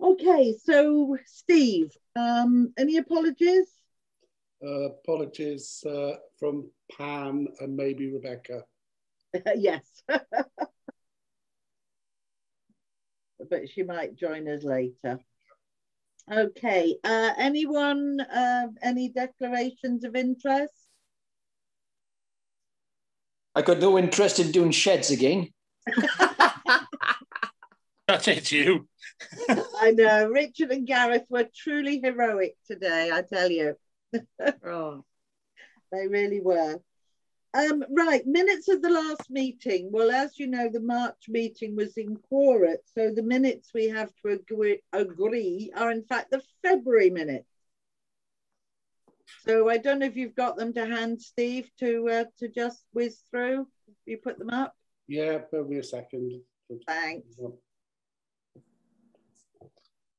Okay, so Steve, any apologies? Apologies from Pam and maybe Rebecca. Yes, but she might join us later. Okay, anyone, any declarations of interest? I got no interest in doing sheds again. That's it, you. I know, Richard and Gareth were truly heroic today, I tell you. Oh, they really were. Right, minutes of the last meeting. Well, as you know, the March meeting was in quorum, so the minutes we have to agree are in fact the February minutes. So I don't know if you've got them to hand, Steve, to just whiz through. You put them up? Yeah, bear me a second. Thanks.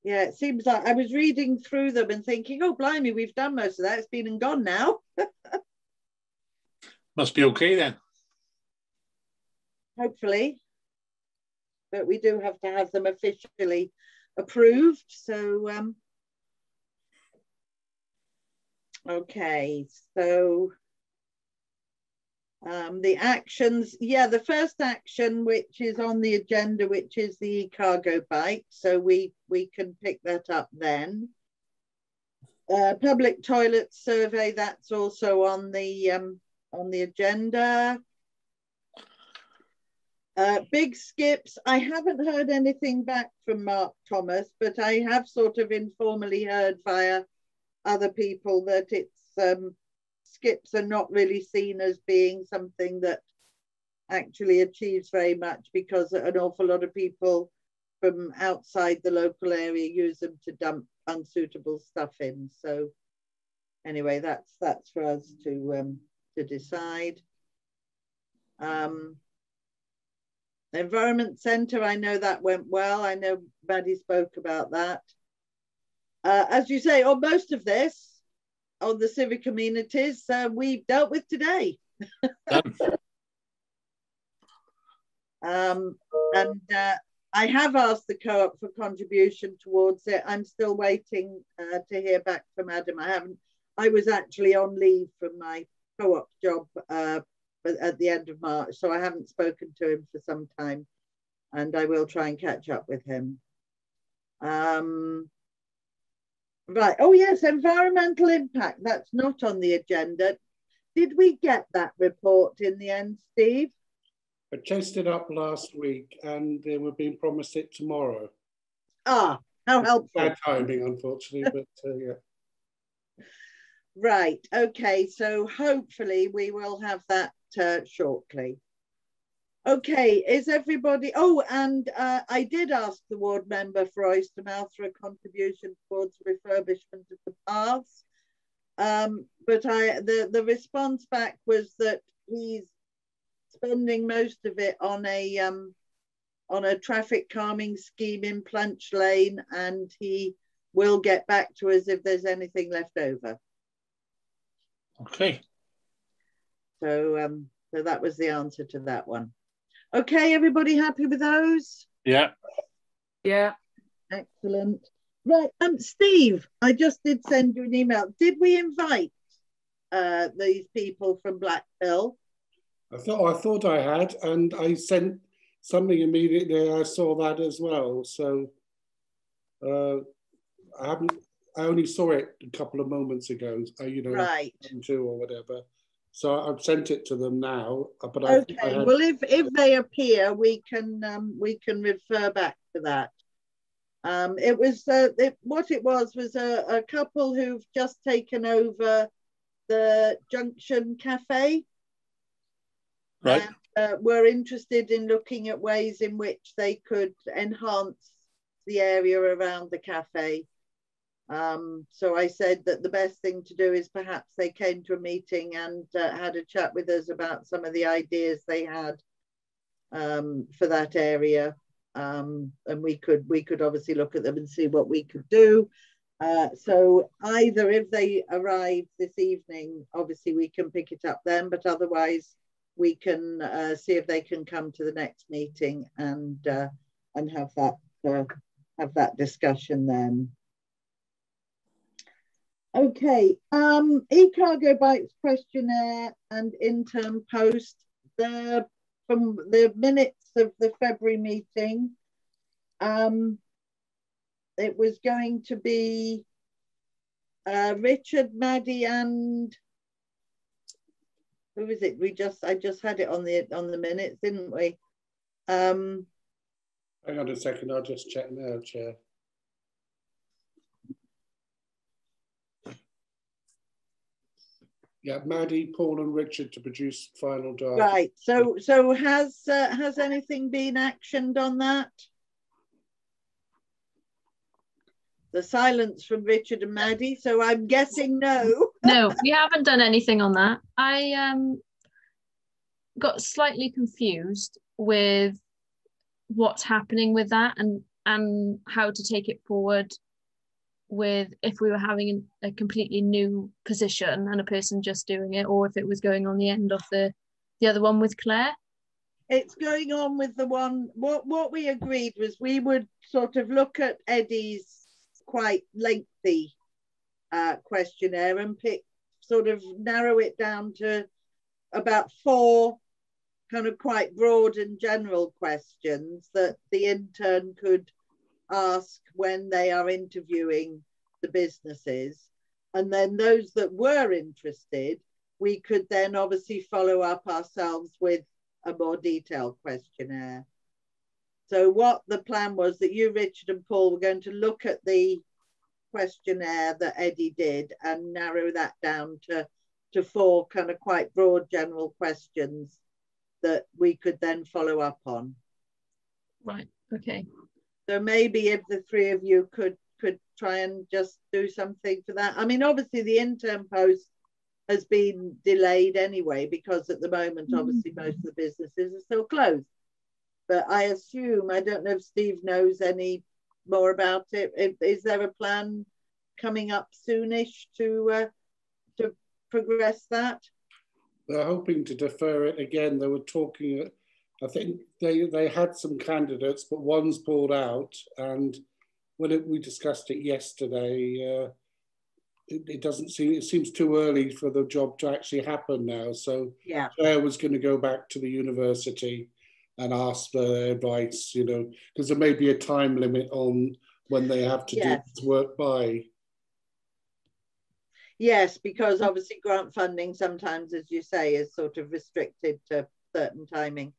Yeah, it seems like I was reading through them and thinking, oh, blimey, we've done most of that. It's been and gone now. Must be okay then. Hopefully. But we do have to have them officially approved. So, okay, so the actions, yeah, the first action, which is on the agenda, which is the cargo bike. So we can pick that up then. Public toilet survey, that's also on the agenda. Big skips, I haven't heard anything back from Mark Thomas, but I have sort of informally heard via other people that it's skips are not really seen as being something that actually achieves very much, because an awful lot of people from outside the local area use them to dump unsuitable stuff in. So anyway, that's for us to decide. Environment Centre, I know that went well. I know Maddie spoke about that. As you say, on most of this, on the civic amenities, we've dealt with today. And I have asked the co-op for contribution towards it. I'm still waiting to hear back from Adam. I was actually on leave from my co-op job at the end of March, so I haven't spoken to him for some time, and I will try and catch up with him. Right, oh yes, environmental impact, that's not on the agenda. Did we get that report in the end, Steve? I chased it up last week and they were being promised it tomorrow. Ah, how helpful. Bad timing, unfortunately, but yeah. Right, okay, so hopefully we will have that shortly. Okay, is everybody, oh, and I did ask the ward member for Oystermouth for a contribution towards refurbishment of the paths, but the response back was that he's spending most of it on a traffic calming scheme in Plunch Lane, and he will get back to us if there's anything left over. Okay. So so that was the answer to that one. Okay, everybody happy with those? Yeah. Yeah. Excellent. Right, Steve, I just did send you an email. Did we invite these people from Black Hill? I thought I had, and I sent something immediately. I saw that as well. So I only saw it a couple of moments ago. You know, right, or whatever. So I've sent it to them now. But okay. Well, if they appear, we can refer back to that. It was what it was a couple who've just taken over the Junction Cafe. Right. And were interested in looking at ways in which they could enhance the area around the cafe. So I said that the best thing to do is perhaps they came to a meeting and had a chat with us about some of the ideas they had for that area. And we could obviously look at them and see what we could do. So either if they arrive this evening, obviously we can pick it up then, but otherwise we can see if they can come to the next meeting and have that have that discussion then. Okay, e-cargo bikes questionnaire and intern post. From the minutes of the February meeting, it was going to be Richard, Maddie, and who is it? I just had it on the minutes, didn't we? Hang on a second, I'll just check now, Chair. Yeah, Maddie, Paul, and Richard to produce final draft. Right. So has anything been actioned on that? The silence from Richard and Maddie. So I'm guessing no. No, we haven't done anything on that. I got slightly confused with what's happening with that and how to take it forward with if we were having a completely new position and a person just doing it, or if it was going on the end of the other one with Claire. It's going on with the one, what we agreed was we would sort of look at Eddie's quite lengthy questionnaire and narrow it down to about 4 kind of quite broad and general questions that the intern could ask when they are interviewing the businesses. And then those that were interested, we could then obviously follow up ourselves with a more detailed questionnaire. So what the plan was that you, Richard, and Paul were going to look at the questionnaire that Eddie did and narrow that down to 4 kind of quite broad general questions that we could then follow up on. Right, okay. So maybe if the 3 of you could try and just do something for that. I mean, obviously the intern post has been delayed anyway, because at the moment, obviously most of the businesses are still closed. But I assume, I don't know if Steve knows any more about it. Is there a plan coming up soonish to progress that? They're hoping to defer it again. They were talking, I think they had some candidates, but one's pulled out. And when we discussed it yesterday, it doesn't seem, it seems too early for the job to actually happen now. So yeah, Claire was going to go back to the university and ask for their advice, you know, because there may be a time limit on when they have to do this work by. Yes, because obviously grant funding sometimes, as you say, is sort of restricted to certain timing.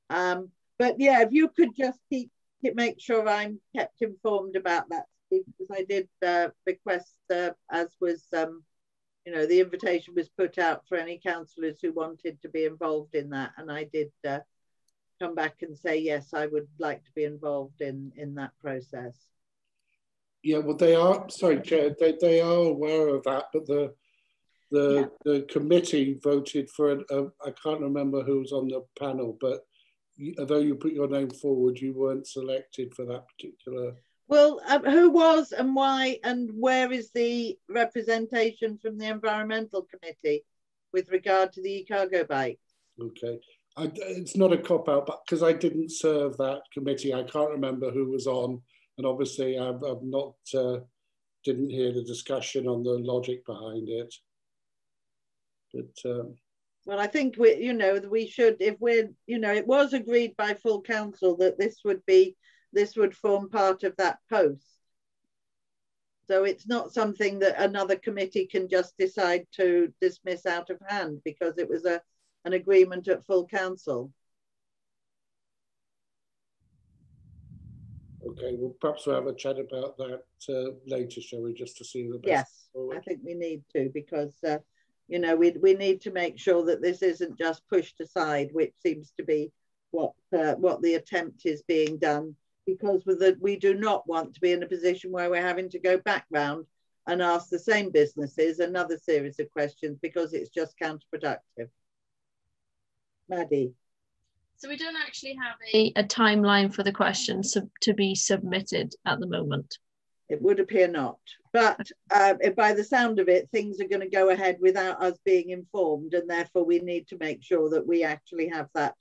But yeah, if you could just make sure I'm kept informed about that, Steve, because I did request, as was, you know, the invitation was put out for any councillors who wanted to be involved in that, and I did come back and say yes, I would like to be involved in that process. Yeah, well, they are. Sorry, Chair. They are aware of that, but the committee voted for I can't remember who was on the panel, but although you put your name forward, you weren't selected for that particular. Well, who was and why and where is the representation from the Environmental Committee with regard to the e-cargo bike? Okay, it's not a cop-out, but because I didn't serve that committee, I can't remember who was on, and obviously I've not didn't hear the discussion on the logic behind it. But well, I think we should, if we're, it was agreed by full council that this would form part of that post. So it's not something that another committee can just decide to dismiss out of hand, because it was an agreement at full council. Okay, well, perhaps we'll have a chat about that later, shall we, just to see the best. Yes, forward. I think we need to, because we need to make sure that this isn't just pushed aside, which seems to be what the attempt is being done, because we do not want to be in a position where we're having to go back round and ask the same businesses another series of questions, because it's just counterproductive. Maddie. So we don't actually have a timeline for the questions to be submitted at the moment. It would appear not, but by the sound of it, things are going to go ahead without us being informed, and therefore we need to make sure that we actually have that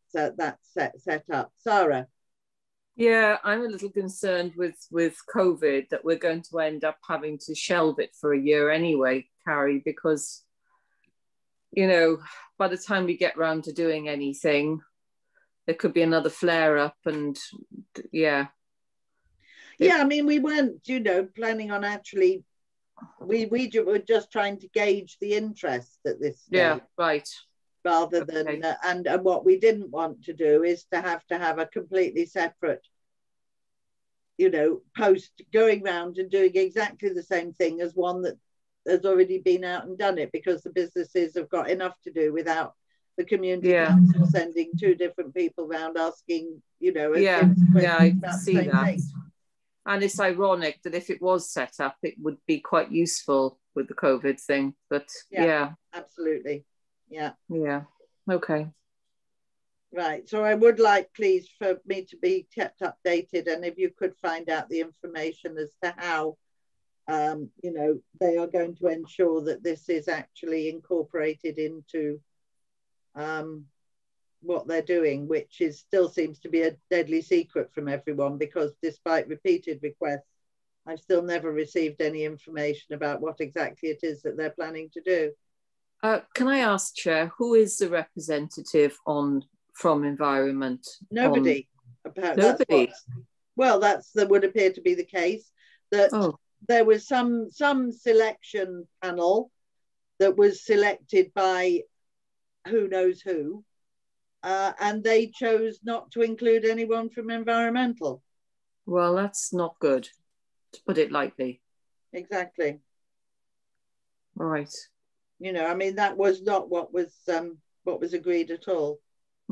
set up. Sarah. Yeah, I'm a little concerned with COVID that we're going to end up having to shelve it for a year anyway, Carrie, because, you know, by the time we get round to doing anything, there could be another flare up, and yeah. Yeah, I mean, we weren't, you know, planning on actually, we were just trying to gauge the interest at this stage. Yeah, right. Rather than, and what we didn't want to do is to have a completely separate, you know, post going round and doing exactly the same thing as one that has already been out and done it, because the businesses have got enough to do without the community council sending two different people round asking, you know, I can see that. Thing. And it's ironic that if it was set up, it would be quite useful with the COVID thing. But yeah. Absolutely. Yeah. Yeah. Okay. Right. So I would like, please, for me to be kept updated, and if you could find out the information as to how, you know, they are going to ensure that this is actually incorporated into what they're doing, which is still seems to be a deadly secret from everyone, because despite repeated requests, I've still never received any information about what exactly it is that they're planning to do. Can I ask, Chair, who is the representative from Environment? Nobody. Nobody. That would appear to be the case. That there was some selection panel that was selected by who knows who, and they chose not to include anyone from Environmental. Well, that's not good, to put it lightly. Exactly. Right. You know, I mean, that was not what was agreed at all.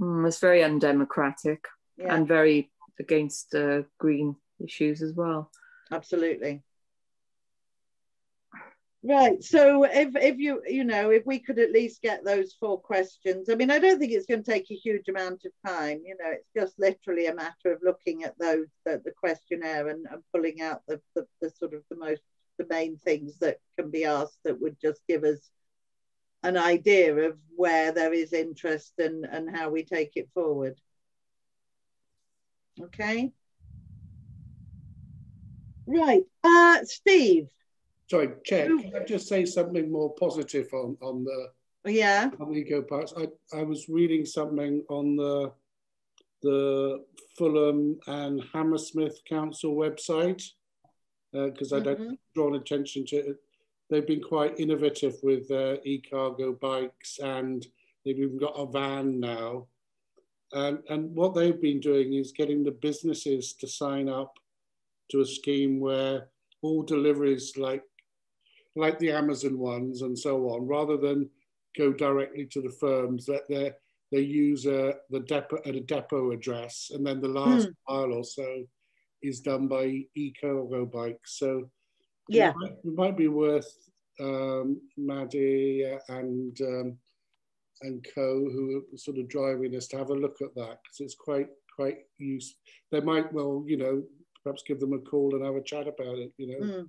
It's very undemocratic and very against green issues as well. Absolutely. Right. So if you know, if we could at least get those 4 questions. I mean, I don't think it's going to take a huge amount of time. You know, it's just literally a matter of looking at those the questionnaire and pulling out the sort of the main things that can be asked that would just give us an idea of where there is interest and how we take it forward. Okay. Right. Steve. Sorry, Chair, can I just say something more positive on the eco parks? I was reading something on the Fulham and Hammersmith Council website, because I don't draw attention to it. They've been quite innovative with e-cargo bikes, and they've even got a van now. And what they've been doing is getting the businesses to sign up to a scheme where all deliveries, like the Amazon ones and so on, rather than go directly to the firms, that they use the depot at a depot address, and then the last mile or so is done by e-cargo bikes. So it might be worth Maddie and co, who are sort of driving us, to have a look at that, because it's quite useful. They might, well, you know, perhaps give them a call and have a chat about it, you know.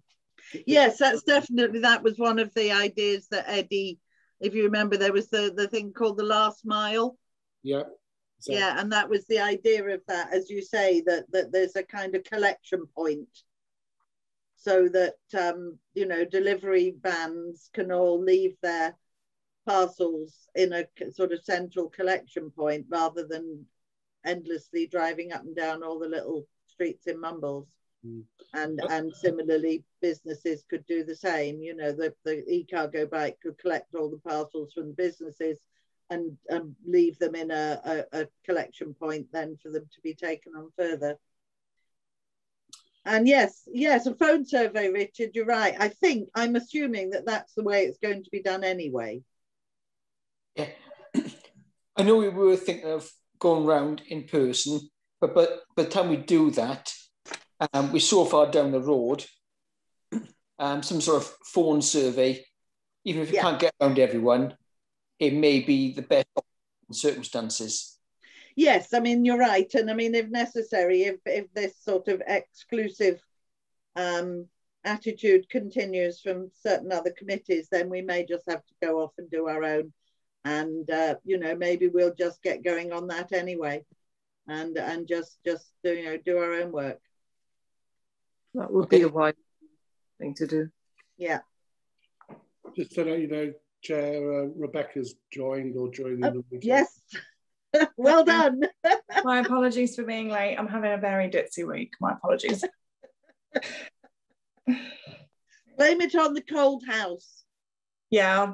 Yes, that's definitely, that was one of the ideas that Eddie, if you remember, there was the thing called the last mile. Yeah. Exactly. Yeah, and that was the idea of that, as you say, that there's a kind of collection point, so that you know, delivery vans can all leave their parcels in a sort of central collection point, rather than endlessly driving up and down all the little streets in Mumbles. And similarly, businesses could do the same. You know, the e-cargo bike could collect all the parcels from the businesses and leave them in a collection point then for them to be taken on further. And yes, a phone survey, Richard, you're right. I'm assuming that that's the way it's going to be done anyway. Yeah, I know we were thinking of going round in person, but by the time we do that, we're so far down the road, some sort of phone survey, even if you can't get around everyone, it may be the best in circumstances. Yes, I mean, you're right. And I mean, if necessary, if this sort of exclusive attitude continues from certain other committees, then we may just have to go off and do our own. And, you know, maybe we'll just get going on that anyway. and just do our own work. That would be a wise thing to do. Yeah. Just to let you know, Chair, Rebecca's joined or joining the meeting. Yes. Well done. My apologies for being late. I'm having a very ditzy week. My apologies. Blame it on the cold house. Yeah.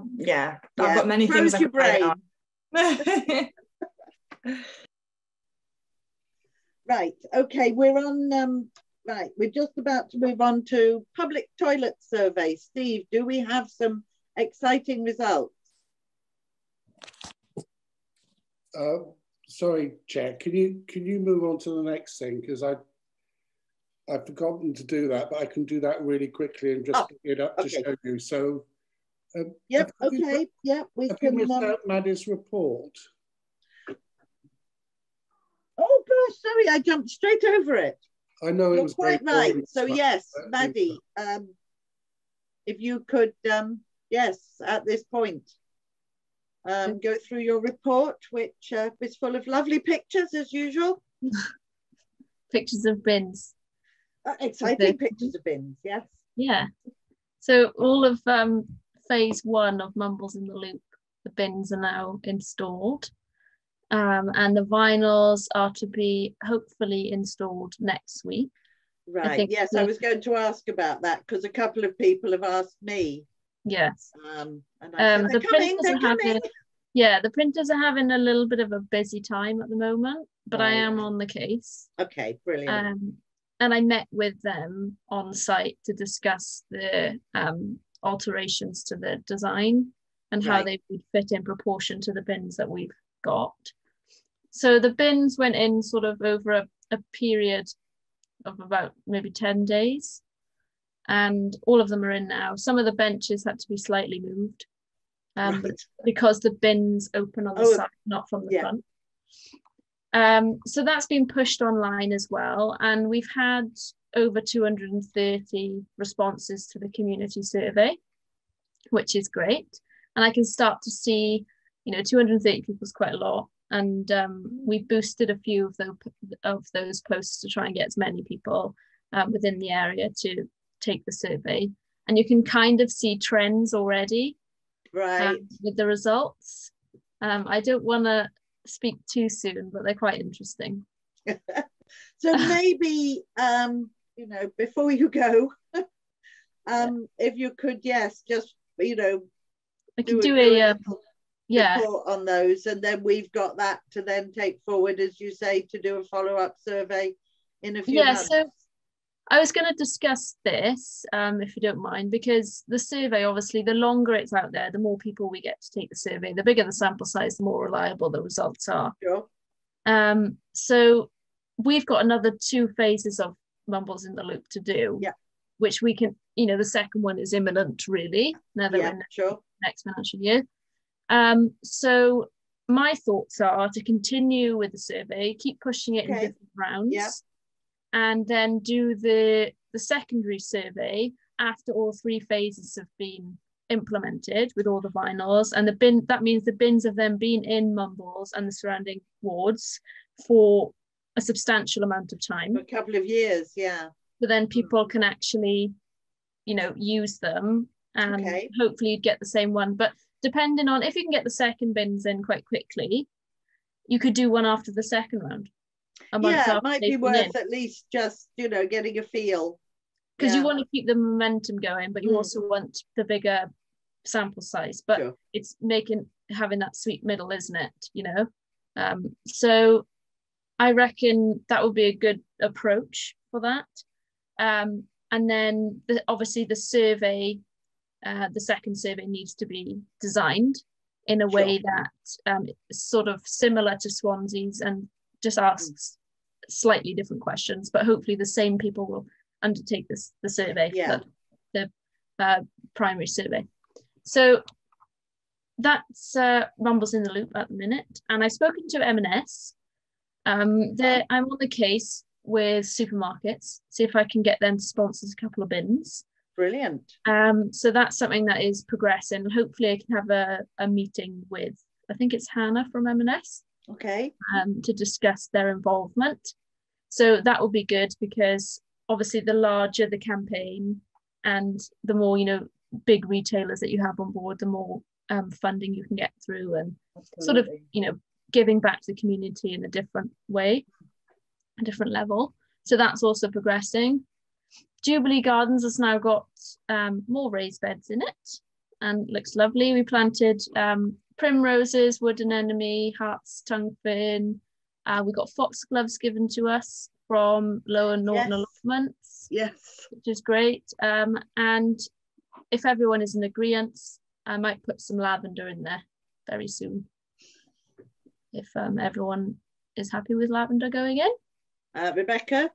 I've got many Froze things your brain. Right. Okay. We're on. Right. We're just about to move on to public toilet survey. Steve, do we have some exciting results? Sorry, Chair. Can you move on to the next thing, because I've forgotten to do that, but I can do that really quickly and just pick it up to show you. So. Yep. Okay. Yep. We have can. You missed out Maddie's report. Oh gosh, sorry, I jumped straight over it. I know it was quite right. So yes, Maddie, if you could, yes, at this point, go through your report, which is full of lovely pictures as usual. Pictures of bins. Exciting pictures of bins, yes. Yeah. So all of phase 1 of Mumbles in the Loop, the bins are now installed. And the vinyls are to be hopefully installed next week. Right. Yes, I was going to ask about that because a couple of people have asked me. Yes. And I said, they're coming. Yeah, the printers are having a little bit of a busy time at the moment, but I am on the case. Okay, brilliant. And I met with them on site to discuss the alterations to the design and how they would fit in proportion to the bins that we've got. So the bins went in sort of over a period of about maybe 10 days, and all of them are in now. Some of the benches had to be slightly moved because the bins open on the side, not from the front. So that's been pushed online as well, and we've had over 230 responses to the community survey, which is great. And I can start to see, 230 people is quite a lot. And we boosted a few of those posts to try and get as many people within the area to take the survey. And you can kind of see trends already with the results. I don't want to speak too soon, but they're quite interesting. So maybe, before you go, if you could, just, I can do a report on those, and then we've got that to then take forward, as you say, to do a follow-up survey in a few months. So I was going to discuss this, if you don't mind, because the survey, obviously, the longer it's out there, the more people we get to take the survey. The bigger the sample size, the more reliable the results are. Sure. So we've got another 2 phases of Mumbles in the Loop to do, which we can, the second one is imminent, really. Now that we're in the next financial year. So my thoughts are to continue with the survey, keep pushing it in different rounds, and then do the secondary survey after all 3 phases have been implemented with all the vinyls, and that means the bins have then been in Mumbles and the surrounding wards for a substantial amount of time, for a couple of years. So then people can actually use them, and hopefully you'd get the same one. But depending on if you can get the second bins in quite quickly, you could do one after the second round. It might be worth at least just, getting a feel. Because you want to keep the momentum going, but you also want the bigger sample size. But it's having that sweet middle, isn't it? So I reckon that would be a good approach for that. And then obviously the survey, the second survey needs to be designed in a way that is sort of similar to Swansea's and just asks slightly different questions, but hopefully the same people will undertake the survey, the primary survey. So that's Mumbles in the Loop at the minute. And I've spoken to M&S. I'm on the case with supermarkets, see if I can get them to sponsor a couple of bins. Brilliant. So that's something that is progressing. Hopefully I can have a meeting with, I think it's Hannah from M&S. Okay. To discuss their involvement. So that will be good, because obviously the larger the campaign and the more, big retailers that you have on board, the more funding you can get through, and sort of, giving back to the community in a different way, a different level. So that's also progressing. Jubilee Gardens has now got more raised beds in it and looks lovely. We planted primroses, wood anemone, hearts, tonguefin. We got foxgloves given to us from Lower Norton allotments. Yes. Which is great. And if everyone is in agreement, I might put some lavender in there very soon. If everyone is happy with lavender going in. Rebecca?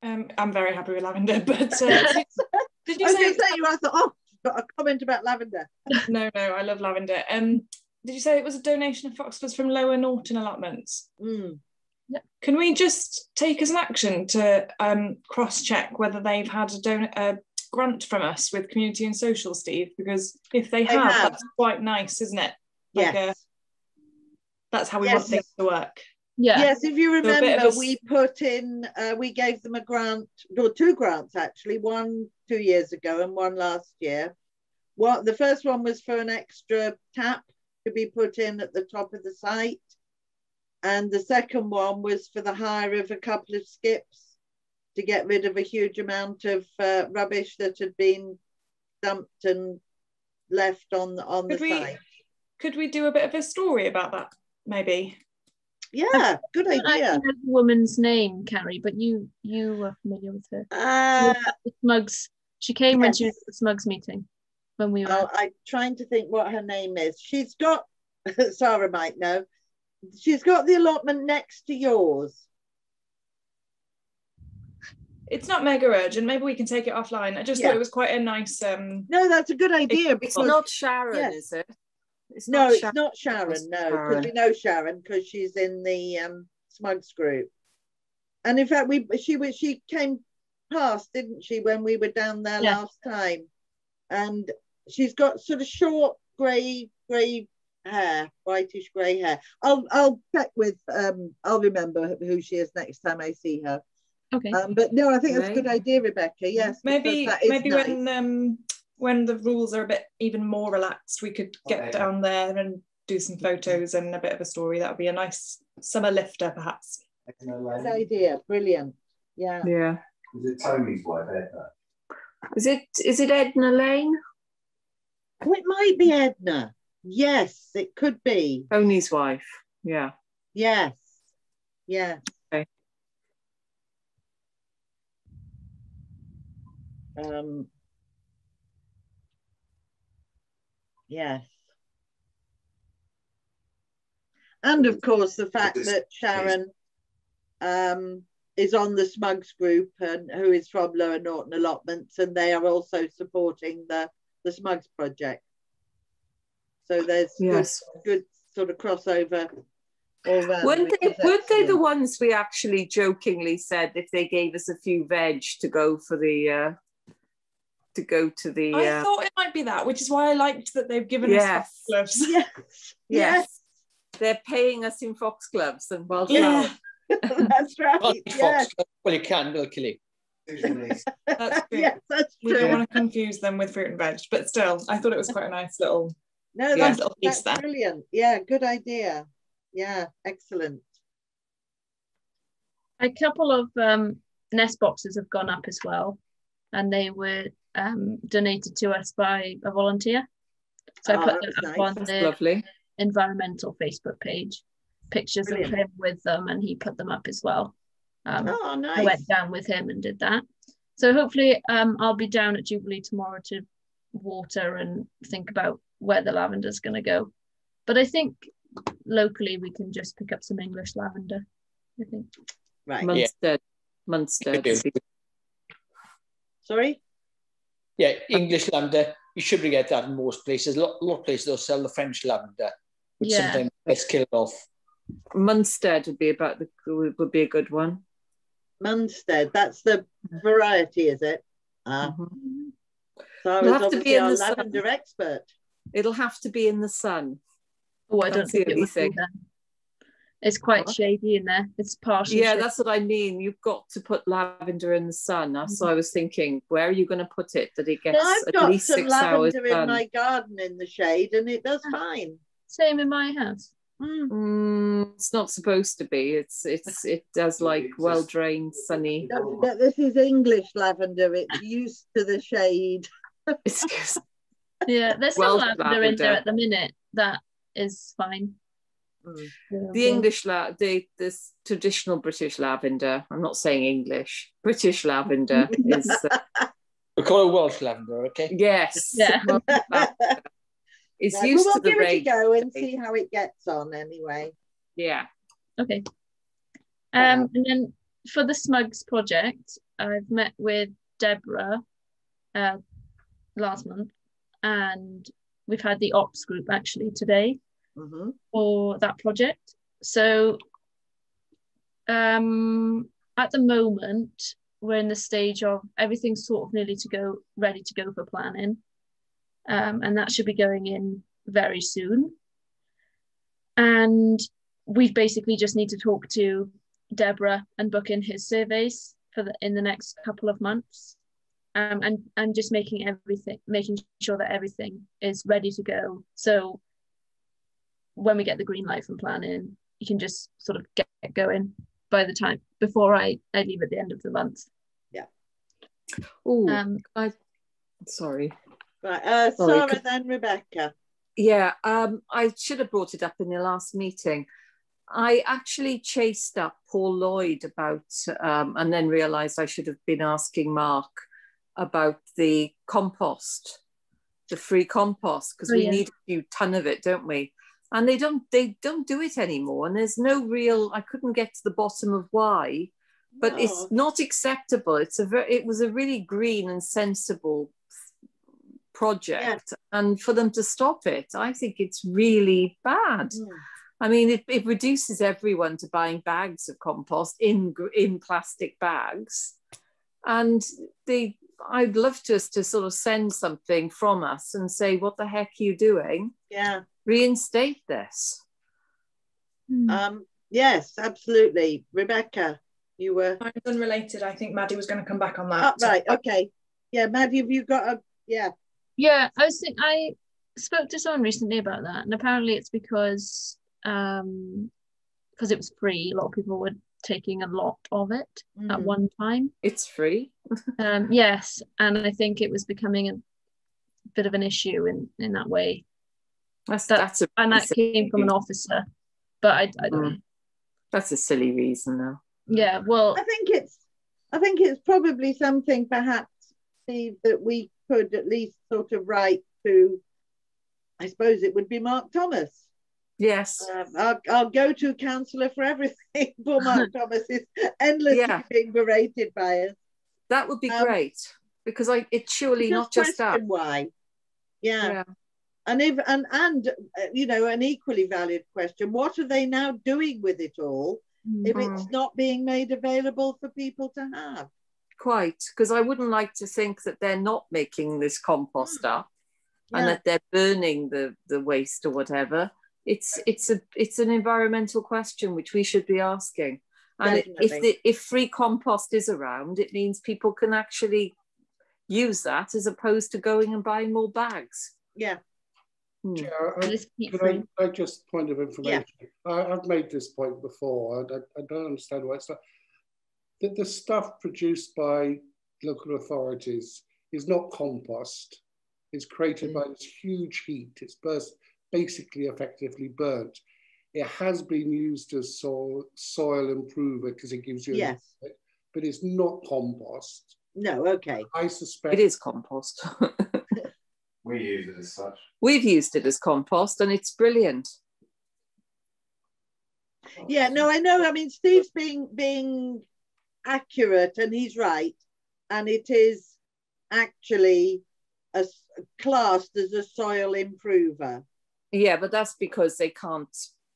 I'm very happy with lavender, but did you say? I thought, oh, got a comment about lavender. No, I love lavender. Did you say it was a donation of foxgloves from Lower Norton allotments? Mm. Yeah. Can we just take as an action to cross-check whether they've had a grant from us with community and social, Steve? Because if they have, that's quite nice, isn't it? Yes. That's how we want things to work. Yeah. Yes, if you remember, we put in, we gave them a grant, or 2 grants actually, one 2 years ago and one last year. The first one was for an extra tap to be put in at the top of the site. And the second one was for the hire of a couple of skips to get rid of a huge amount of rubbish that had been dumped and left on the site. Could we do a bit of a story about that, maybe? Yeah, good idea. I don't know the woman's name, Carrie, but you were familiar with her. The Smugs. She came when she was at the Smugs meeting when we were. I'm trying to think what her name is. She's got, Sarah might know, she's got the allotment next to yours. It's not mega urgent. Maybe we can take it offline. I just thought it was quite a nice. No, that's a good idea. It's not Sharon, is it? It's not Sharon. No, because we know Sharon because she's in the Smugs group. And in fact, she came past, didn't she, when we were down there last time? And she's got sort of short grey hair, whitish grey hair. I'll check with. I'll remember who she is next time I see her. Okay. But no, I think that's a good idea, Rebecca. Yes. Maybe nice. when the rules are a bit even more relaxed, we could get down there and do some photos and a bit of a story. That would be a nice summer lifter, perhaps. Good idea. Brilliant. Yeah. Yeah. Is it Tony's wife, Edna? Is it Edna Lane? Oh, it might be Edna. Yes, it could be. Tony's wife. Yeah. Yes. Yes. Okay. Yes. And of course, the fact that Sharon is on the Smugs group and who is from Lower Norton allotments, and they are also supporting the Smugs project. So there's good sort of crossover all around. Weren't they the ones we actually jokingly said if they gave us a few veg to go for the I thought it might be that, which is why I liked that they've given us foxgloves. Yes. They're paying us in foxgloves and wildflowers. That's right. Yes. Well, you can, they'll kill you. That's true. Yes, that's true. We don't want to confuse them with fruit and veg, but still, I thought it was quite a nice little. No, that's brilliant. Yeah, good idea. Yeah, excellent. A couple of nest boxes have gone up as well, and they were donated to us by a volunteer. So I put them up on the environmental Facebook page, pictures of him with them, and he put them up as well. Nice. I went down with him and did that. So hopefully I'll be down at Jubilee tomorrow to water and think about where the lavender's going to go. But I think locally we can just pick up some English lavender, I think. Right. Munster. Sorry? Yeah, English lavender. You should get that in most places. A lot of places they'll sell the French lavender, which sometimes gets killed off. Munstead would be a good one. Munstead, that's the variety, is it? Mm-hmm. So it'll have to be in our the lavender sun. expert. It'll have to be in the sun. Oh, I don't think it would be then. It's quite shady in there. It's partially Yeah, shady. that's what I mean. You've got to put lavender in the sun. So I was thinking, where are you going to put it that it gets I've at got least some 6 hours lavender in sun? my garden in the shade, and it does fine. Same in my house. It's not supposed to be. It does like well drained, sunny. This is English lavender. It's used to the shade. Yeah, there's some Welsh lavender in there lavender. at the minute. That is fine. The English, this traditional British lavender. I'm not saying English. British lavender is. We call it Welsh lavender, okay? Yes. Yeah. It's Right, used we'll to the give it a rain. go and see how it gets on anyway. Yeah. Okay. And then for the Smugs project, I've met with Deborah last month, and we've had the ops group actually today for that project. So at the moment, we're in the stage of everything's sort of nearly ready to go for planning. And that should be going in very soon. And we basically just need to talk to Deborah and book in his surveys in the next couple of months. And just making sure that everything is ready to go. So when we get the green light from planning, you can just sort of get going before I leave at the end of the month. Yeah. Oh, sorry. Right, Sarah, then Rebecca. Yeah, I should have brought it up in the last meeting. I actually chased up Paul Lloyd about, and then realised I should have been asking Mark about the compost, the free compost, because we need a ton of it, don't we? And they don't do it anymore. And there's no real, I couldn't get to the bottom of why, but it's not acceptable. It was a really green and sensible project, and for them to stop it, I think it's really bad. I mean, it reduces everyone to buying bags of compost in plastic bags, and I'd love just to sort of send something from us and say, what the heck are you doing? Yeah, reinstate this. Yes, absolutely. Rebecca, you were unrelated. I think Maddie was going to come back on that. Right, okay. Yeah, Maddie, have you got Yeah, I spoke to someone recently about that, and apparently it's because it was free. A lot of people were taking a lot of it at one time. It's free. Yes, and I think it was becoming a bit of an issue in that way. That came from an officer, but I don't know. That's a silly reason, though. Yeah, well, I think it's probably something, perhaps, Steve, that we could at least sort of write to. I suppose it would be Mark Thomas. Yes. Our go-to counsellor for everything. Poor Mark Thomas is endlessly being berated by us. That would be great, because it's surely not just that. Why? Yeah. And you know, an equally valid question: what are they now doing with it all if it's not being made available for people to have? Quite, because I wouldn't like to think that they're not making this compost up and that they're burning the waste or whatever. It's an environmental question which we should be asking. And if free compost is around, it means people can actually use that as opposed to going and buying more bags. Yeah. Can I just point of information? I've made this point before. I don't understand why it's not. The stuff produced by local authorities is not compost. It's created by this huge heat. It's basically effectively burnt. It has been used as soil improver because it gives you but it's not compost. No, okay. I suspect it is compost. We use it as such. We've used it as compost and it's brilliant. Yeah, no, I know. I mean, Steve's being accurate, and he's right. And it is actually classed as a soil improver. Yeah, but that's because they can't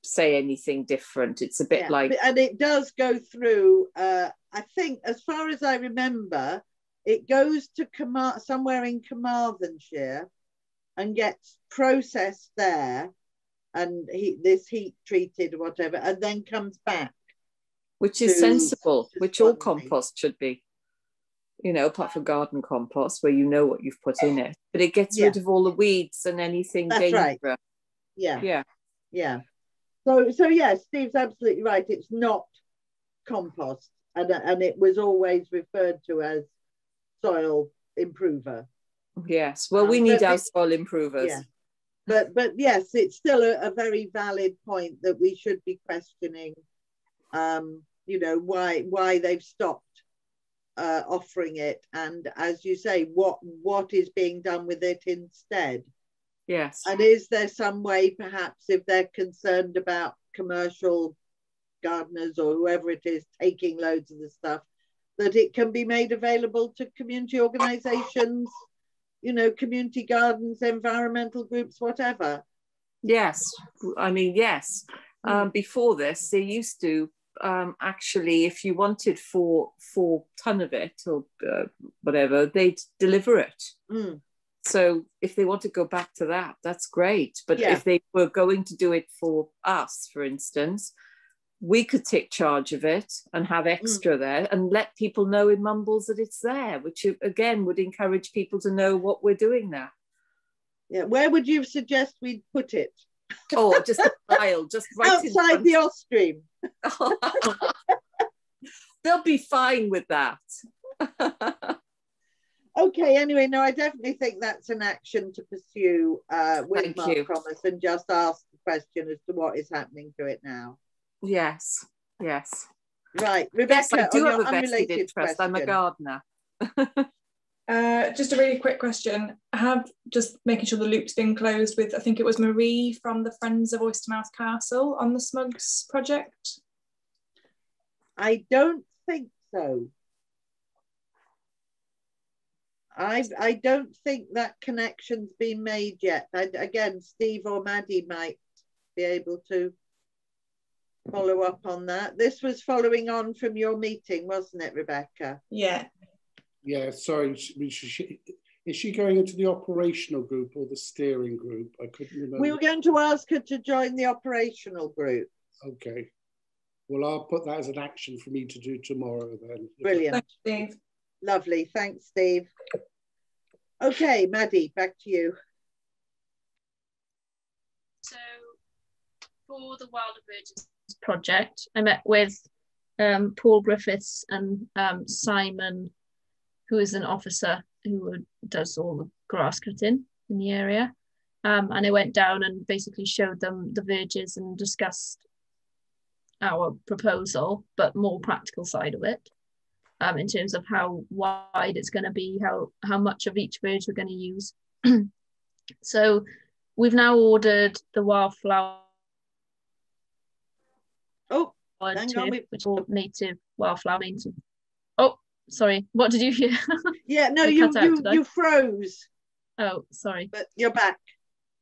say anything different. It's a bit like... And it does go through, I think, as far as I remember, it goes to somewhere in Carmarthenshire and gets processed there and this heat treated or whatever, and then comes back. Which is sensible, which all compost should be. You know, apart from garden compost, where you know what you've put in it, but it gets rid of all the weeds and anything dangerous. Right. Yeah. So yeah, Steve's absolutely right. It's not compost, and it was always referred to as soil improver. Yes. Well, we need our soil improvers. Yeah. But yes, it's still a very valid point that we should be questioning. You know, why they've stopped offering it, and as you say, what is being done with it instead. Yes. And is there some way, perhaps, if they're concerned about commercial gardeners or whoever it is taking loads of the stuff, that it can be made available to community organizations, you know, community gardens, environmental groups, whatever? Yes. I mean, yes. Before this, they used to actually, if you wanted 4 ton of it or whatever, they'd deliver it. So if they want to go back to that, that's great. But if they were going to do it for us, for instance, we could take charge of it and have extra there and let people know in Mumbles that it's there, which again would encourage people to know what we're doing there. Yeah, where would you suggest we'd put it? Oh, just a pile, just right outside the Ostream. They'll be fine with that. Okay, anyway, no, I definitely think that's an action to pursue with Mark Promise, and just ask the question as to what is happening to it now. Yes. Right, Rebecca, yes, I do have a vested interest. Question. I'm a gardener. Just a really quick question. Just making sure the loop's been closed with, I think it was Marie from the Friends of Oystermouth Castle on the Smugs project. I don't think so. I don't think that connection's been made yet. Again, Steve or Maddie might be able to follow up on that. This was following on from your meeting, wasn't it, Rebecca? Yeah. Yeah, sorry. Is she going into the operational group or the steering group? I couldn't remember. We were going to ask her to join the operational group. Okay. Well, I'll put that as an action for me to do tomorrow then. Brilliant. Thanks, Steve. Lovely. Thanks, Steve. Okay, Maddie, back to you. So for the Wilder Virgins project, I met with Paul Griffiths and Simon, who is an officer who does all the grass cutting in the area. And I went down and basically showed them the verges and discussed our proposal, but more practical side of it, in terms of how wide it's going to be, how much of each verge we're going to use. So we've now ordered the wildflower. Oh, hang on, which are native wildflower native. Oh, sorry, what did you hear? Yeah, no, you froze. Oh, sorry. But you're back.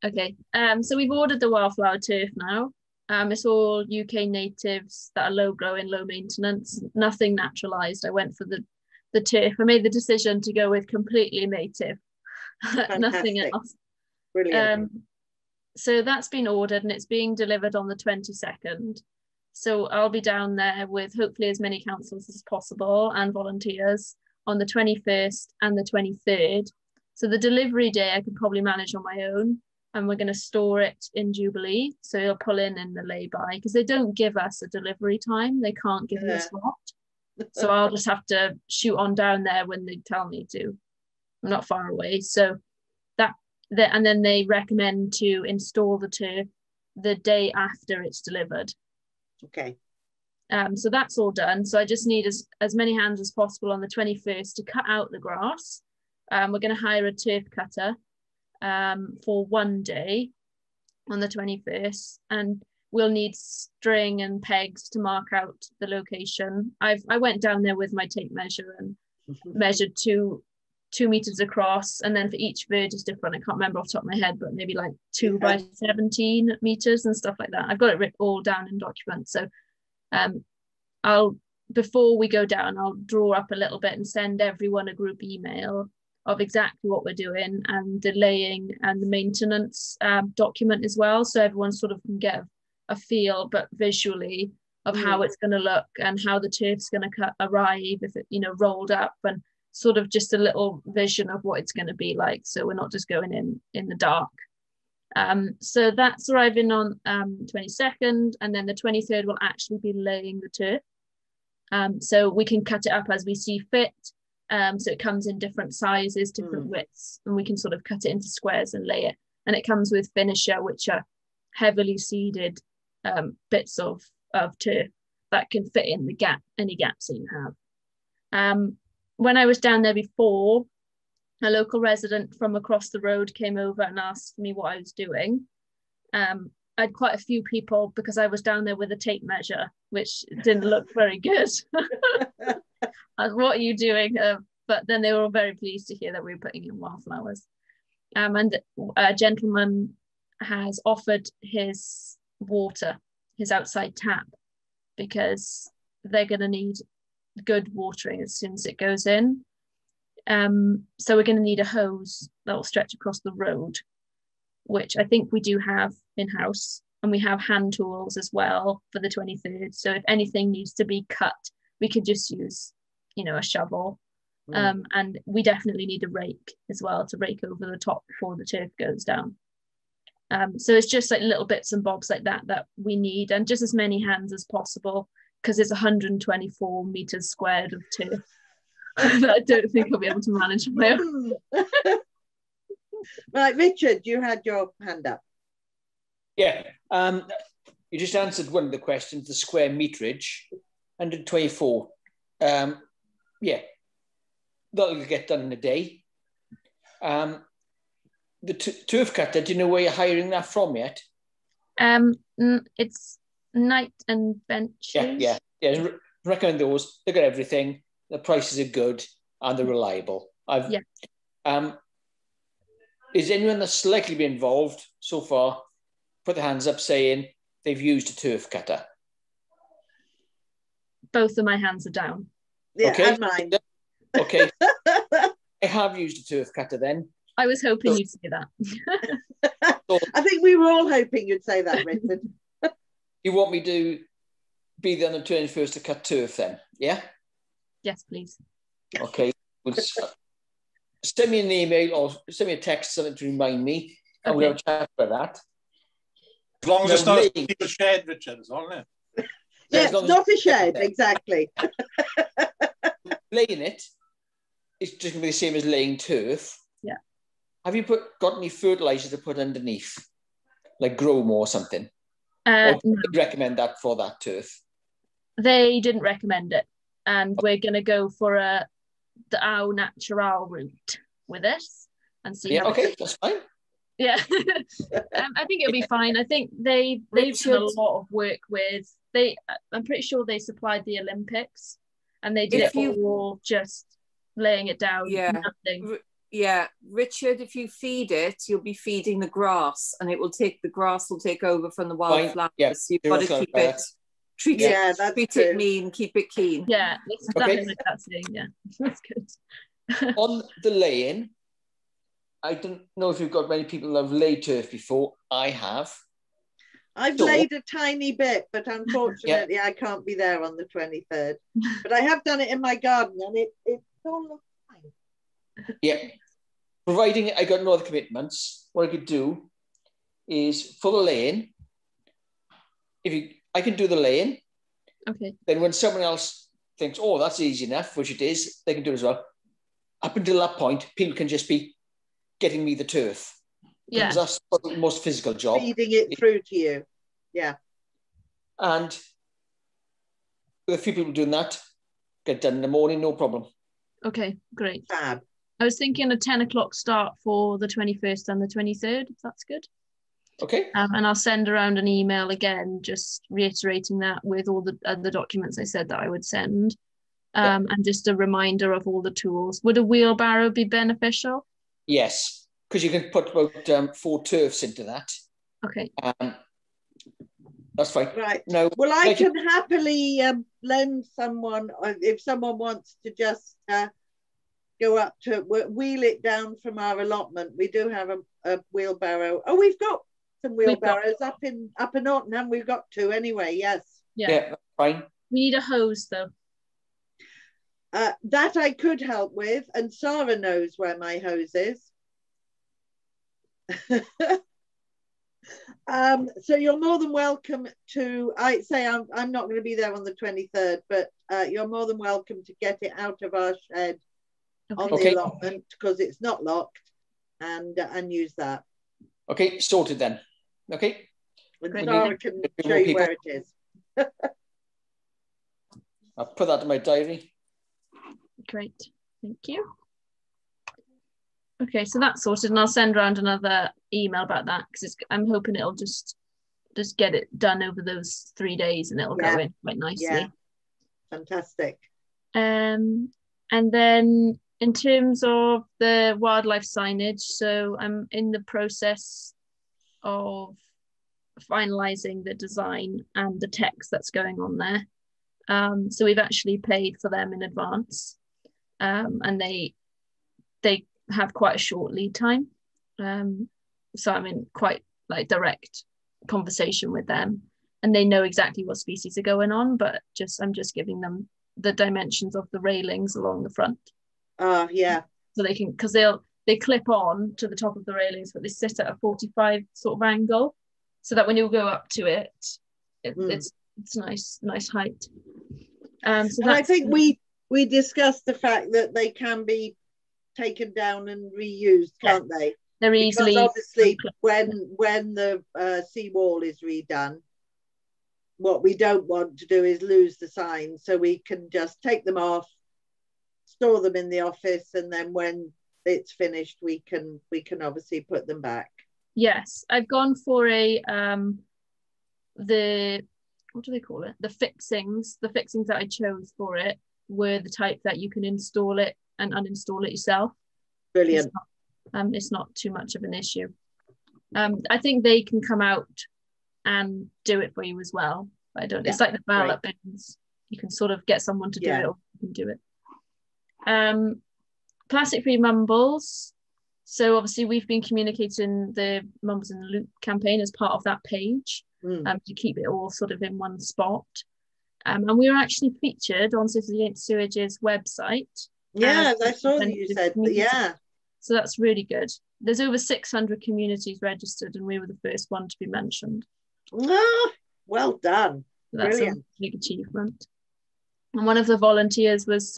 Okay, so we've ordered the wildflower turf now. It's all UK natives that are low growing, low maintenance, nothing naturalized. I went for the turf. I made the decision to go with completely native, nothing else. Brilliant. So that's been ordered and it's being delivered on the 22nd. So I'll be down there with hopefully as many councillors as possible and volunteers on the 21st and the 23rd. So the delivery day I could probably manage on my own, and we're going to store it in Jubilee. So you'll pull in the lay-by, because they don't give us a delivery time. They can't give me a slot. So I'll just have to shoot on down there when they tell me to. I'm not far away. So and then they recommend to install the turf the day after it's delivered. Okay. So that's all done. So I just need as many hands as possible on the 21st to cut out the grass. We're going to hire a turf cutter for one day on the 21st, and we'll need string and pegs to mark out the location. I went down there with my tape measure and measured 2 meters across, and then for each verge is different. I can't remember off the top of my head, but maybe like 2 by 17 meters and stuff like that. I've got it written all down in documents. So before we go down, I'll draw up a little bit and send everyone a group email of exactly what we're doing, and the laying and the maintenance document as well, so everyone sort of can get a feel, but visually, of how it's going to look and how the turf's going to arrive if it, you know, rolled up, and sort of just a little vision of what it's going to be like, so we're not just going in the dark. So that's arriving on 22nd, and then the 23rd will actually be laying the turf. So we can cut it up as we see fit. So it comes in different sizes, different widths, and we can sort of cut it into squares and lay it. And it comes with finisher, which are heavily seeded bits of turf that can fit in the any gaps that you have. When I was down there before, a local resident from across the road came over and asked me what I was doing. I had quite a few people, because I was down there with a tape measure, which didn't look very good. What are you doing? But then they were all very pleased to hear that we were putting in wildflowers. And a gentleman has offered his water, his outside tap, because they're going to need good watering as soon as it goes in. So we're going to need a hose that will stretch across the road, which I think we do have in-house, and we have hand tools as well for the 23rd. So if anything needs to be cut, we could just use, you know, a shovel. And we definitely need a rake as well to rake over the top before the turf goes down. So it's just like little bits and bobs like that we need, and just as many hands as possible, because it's 124 meters squared of turf. I don't think I'll be able to manage my own. Right, Richard, you had your hand up. Yeah, you just answered one of the questions, the square meterage, 124. Yeah, that'll get done in a day. The turf cutter, do you know where you're hiring that from yet? It's Knight and Benches. Yeah. Recommend those. They've got everything. The prices are good and they're reliable. Is anyone that's likely to be involved so far put their hands up saying they've used a turf cutter? Both of my hands are down. Yeah, okay. And mine. Okay. I have used a turf cutter then. I was hoping you'd say that. I think we were all hoping you'd say that, Richard. You want me to be there on the 21st to cut turf then? Yeah? Yes, please. Okay. Send me an email or send me a text, something to remind me, and we'll have a chat about that. As long as it's not a shed, Richard, isn't it? Yeah, it's not a shed, exactly. Laying it is just going to be the same as laying turf. Yeah. Have you got any fertiliser to put underneath, like Grome or something? Or do you recommend that for that turf? They didn't recommend it, and we're going to go for the au natural route with it and see. Yeah, okay, that's fine. Yeah, I think it'll be fine. I think they've done a lot of work with. I'm pretty sure they supplied the Olympics, and they did it all just laying it down. Yeah, nothing. Yeah, Richard, if you feed it, you'll be feeding the grass, and the grass will take over from the wildflowers. Yeah, you've got to keep it. Treat it mean, keep it keen. Yeah, it's exactly like that saying. Yeah, that's good. On the laying, I don't know if you've got many people that have laid turf before. I have. I've laid a tiny bit, but unfortunately I can't be there on the 23rd. But I have done it in my garden, and it all looks fine. Yeah. Providing I got no other commitments, what I could do is for the laying, I can do the laying. Okay. Then when someone else thinks, oh, that's easy enough, which it is, they can do it as well. Up until that point, people can just be getting me the turf. Yeah. Because that's the most physical job. Feeding it through to you. Yeah. And with a few people doing that, get done in the morning, no problem. Okay, great. Fab. I was thinking a 10 o'clock start for the 21st and the 23rd, if that's good. Okay. And I'll send around an email again, just reiterating that with all the other documents I said that I would send. And just a reminder of all the tools. Would a wheelbarrow be beneficial? Yes, because you can put about 4 turfs into that. Okay. That's fine. Right. No. Well, I can happily lend someone, if someone wants to just go up to wheel it down from our allotment. We do have a wheelbarrow. Oh, we've got some wheelbarrows up in Norton, and we've got 2 anyway. Yes. Yeah, fine. We need a hose though. That I could help with, and Sarah knows where my hose is. So you're more than welcome to. I say I'm not going to be there on the 23rd, but you're more than welcome to get it out of our shed on the allotment, because it's not locked, and use that. Okay, sorted then. Okay. And Sarah can show you where it is. I'll put that in my diary. Great, thank you. Okay, so that's sorted, and I'll send around another email about that, because I'm hoping it'll just get it done over those 3 days, and it'll go in quite nicely. Yeah, fantastic. And then in terms of the wildlife signage, so I'm in the process of finalising the design and the text that's going on there. So we've actually paid for them in advance, and they have quite a short lead time. So I'm in quite like direct conversation with them, and they know exactly what species are going on, but I'm just giving them the dimensions of the railings along the front. Yeah. So they can, because they clip on to the top of the railings, but they sit at a 45 sort of angle, so that when you go up to it, it's nice height. So I think we discussed the fact that they can be taken down and reused, can't they? They're easily. Because obviously, when the seawall is redone, what we don't want to do is lose the signs, so we can just take them off, store them in the office, and then when it's finished, we can obviously put them back. Yes, I've gone for a what do they call it? The fixings that I chose for it were the type that you can install it and uninstall it yourself. Brilliant. It's not too much of an issue. I think they can come out and do it for you as well. But I don't. It's like the ballot bins. You can sort of get someone to do it, or you can do it. Plastic-free mumbles. So obviously we've been communicating the Mumbles in the Loop campaign as part of that page, to keep it all sort of in one spot. And we were actually featured on Citizens Against Sewage's website. Yeah, I saw that you said that, yeah. So that's really good. There's over 600 communities registered, and we were the first one to be mentioned. Oh, well done. So that's brilliant. A big achievement. And one of the volunteers was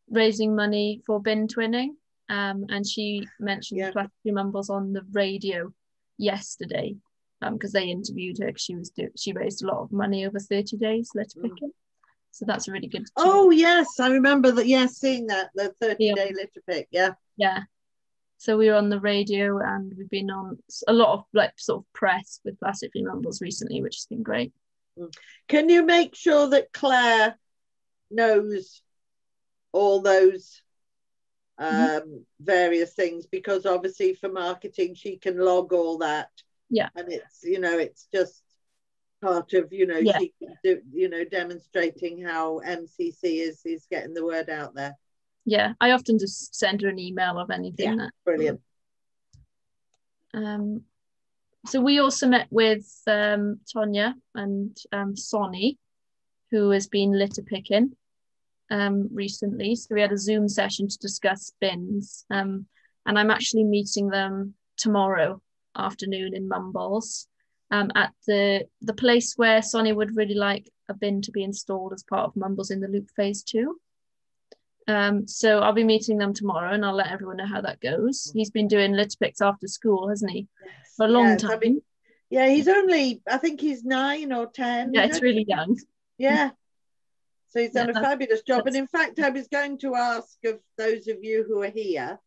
raising money for bin twinning. And she mentioned Plastic-free Mumbles on the radio yesterday, because they interviewed her, because she raised a lot of money over 30 days litter picking. So that's a really good achievement. Oh yes, I remember that. Yes, seeing that, the 30-day litter pick. Yeah. So we were on the radio, and we've been on a lot of like sort of press with Plastic-free Mumbles recently, which has been great. Can you make sure that Claire knows all those various things, because obviously for marketing she can log all that, and it's just part of she can do, demonstrating how MCC is getting the word out there. I often just send her an email of anything. Brilliant. So we also met with Tonya and Sonny, who has been litter picking recently. So we had a Zoom session to discuss bins, and I'm actually meeting them tomorrow afternoon in Mumbles, at the place where Sonny would really like a bin to be installed as part of Mumbles in the Loop Phase 2. So I'll be meeting them tomorrow, and I'll let everyone know how that goes. He's been doing litter picks after school, hasn't he? Yes. For a long time. He's only, I think he's 9 or 10. Yeah, it's really young. Yeah. So he's done a fabulous job. And in fact, I was going to ask of those of you who are here,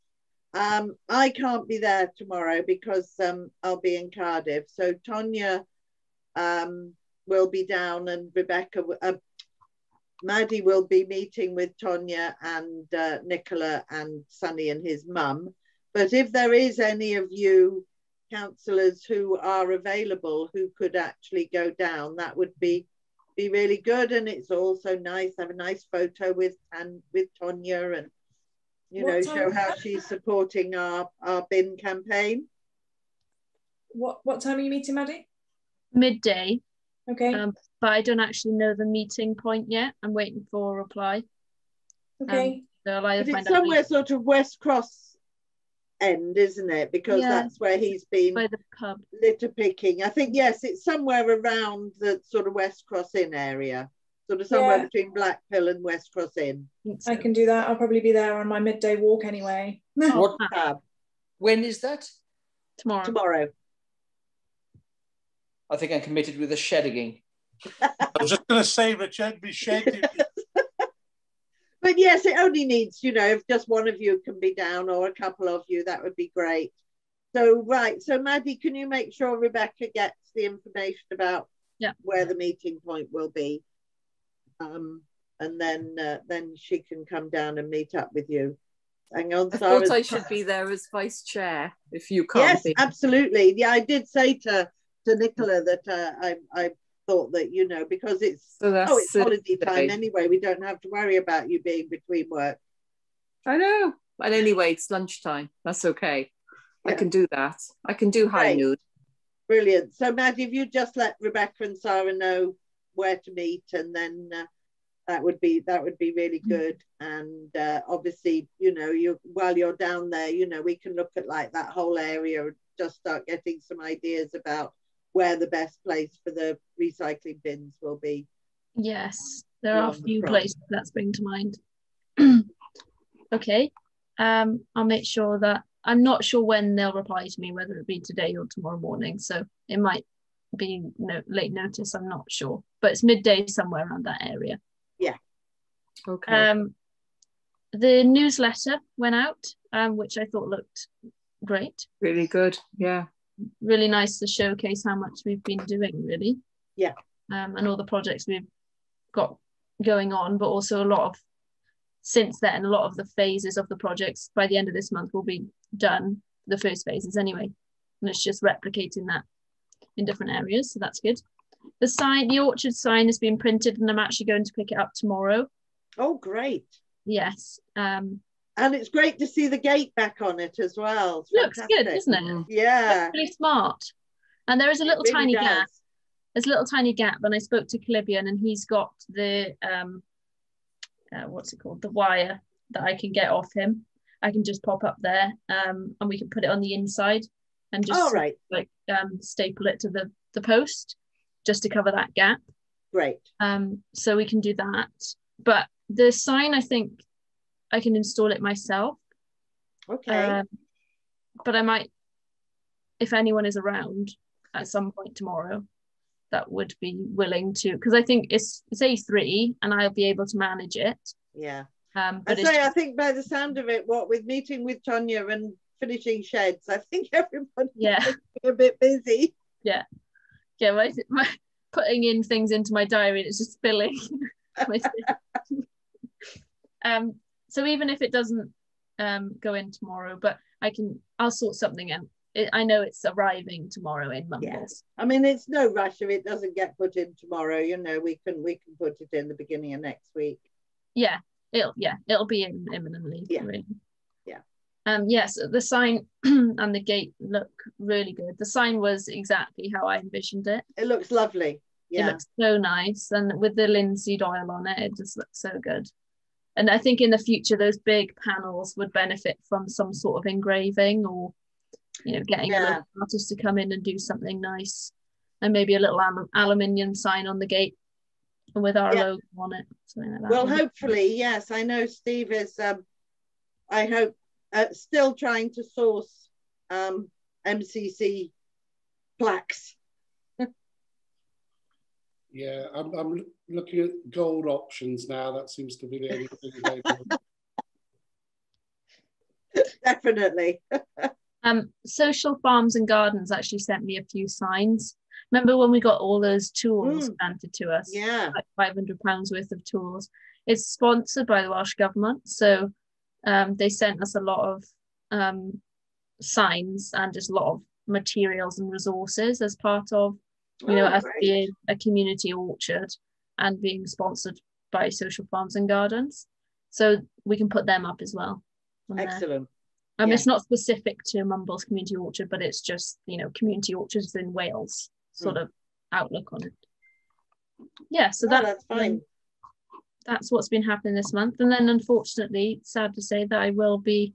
I can't be there tomorrow because I'll be in Cardiff. So Tonya will be down, and Rebecca, Maddie will be meeting with Tonya and Nicola and Sonny and his mum. But if there is any of you councillors who are available who could actually go down, that would be really good. And it's also nice to have a nice photo with Tonya, and you know, show how she's supporting our bin campaign. What time are you meeting, Maddie? Midday. Okay. But I don't actually know the meeting point yet. I'm waiting for a reply. Okay. So I'll either but find it's somewhere out sort of West Cross end, isn't it? Because that's where he's been by the pub. litter picking. I think, yes, it's somewhere around the sort of West Cross Inn area, sort of somewhere between Blackpill and West Cross Inn. I can do that. I'll probably be there on my midday walk anyway. What? Fab. When is that? Tomorrow. I think I'm committed with a shed again. I was just going to say, Richard, be shed. But yes, it only needs, you know, if just one of you can be down or a couple of you, that would be great. So, right. So, Maddie, can you make sure Rebecca gets the information about where the meeting point will be? And then she can come down and meet up with you. Hang on, I thought I should be there as vice chair if you can't. Yes, absolutely. Yeah, I did say to Nicola that I thought that, you know, because it's holiday time anyway, we don't have to worry about you being between work. I know. But anyway, it's lunchtime. That's okay. I can do that. I can do high noon. Brilliant. So, Maddie, if you just let Rebecca and Sarah know where to meet, and then that would be really good. And obviously, you know, while you're down there, you know, we can look at like that whole area and just start getting some ideas about where the best place for the recycling bins will be. Yes, there are a few places that spring to mind. Okay, I'll make sure that, I'm not sure when they'll reply to me, whether it be today or tomorrow morning, so it might be late notice, I'm not sure, but it's midday somewhere around that area. Yeah. Okay. The newsletter went out, which I thought looked great. Really good, yeah. Really nice to showcase how much we've been doing, really. Yeah. And all the projects we've got going on, but also a lot of the phases of the projects by the end of this month will be done, the first phases anyway. And it's just replicating that in different areas, so that's good. The orchard sign has been printed and I'm actually going to pick it up tomorrow. Oh, great. Yes. And it's great to see the gate back on it as well. It's looks fantastic. good, isn't it? Yeah. It's really smart. And there is a little tiny gap. There's a little tiny gap, and I spoke to Calibian and he's got the, what's it called? The wire that I can get off him. I can just pop up there and we can put it on the inside and just staple it to the post just to cover that gap. Great. So we can do that. But the sign, I think I can install it myself. Okay. But I might, if anyone is around at some point tomorrow, that would be willing to, because I think it's A3 and I'll be able to manage it. Yeah. But I think by the sound of it, what with meeting with Tonya and finishing sheds, I think everybody's a bit busy. Yeah. Yeah, my putting in things into my diary, it's just spilling. So even if it doesn't go in tomorrow, but I'll sort something out. I know it's arriving tomorrow in Mumbles. Yes. I mean, it's no rush if it doesn't get put in tomorrow. You know, we can put it in the beginning of next week. Yeah, it'll be in imminently. Yeah. Really. Yeah. Yes, the sign and the gate look really good. The sign was exactly how I envisioned it. It looks lovely. Yeah. It looks so nice, and with the linseed oil on it, it just looks so good. And I think in the future, those big panels would benefit from some sort of engraving, or, you know, getting a little artist to come in and do something nice, and maybe a little aluminium sign on the gate with our logo on it, something like that. Well, hopefully, yes. I know Steve is, I hope, still trying to source MCC plaques. Yeah, I'm looking at gold options now. That seems to be the only thing available. Definitely. Social Farms and Gardens actually sent me a few signs. Remember when we got all those tools granted to us? Yeah. Like £500 worth of tools. It's sponsored by the Welsh Government. So they sent us a lot of signs and just a lot of materials and resources as part of, you know, us being a community orchard and being sponsored by Social Farms and Gardens. So we can put them up as well. Excellent. It's not specific to Mumbles Community Orchard, but it's just, community orchards in Wales sort of outlook on it. Yeah, so that's fine. That's what's been happening this month. And then unfortunately, sad to say that I will be,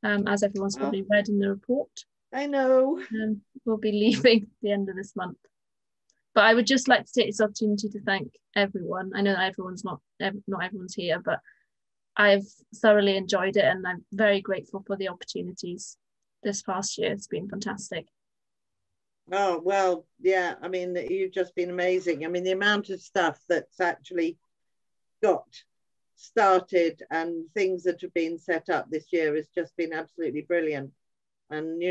as everyone's probably read in the report, I know, we'll be leaving at the end of this month. But I would just like to take this opportunity to thank everyone. I know that not everyone's here, but I've thoroughly enjoyed it, and I'm very grateful for the opportunities this past year. It's been fantastic. Oh, well, yeah, I mean, you've just been amazing. I mean, the amount of stuff that's actually got started and things that have been set up this year has just been absolutely brilliant. And,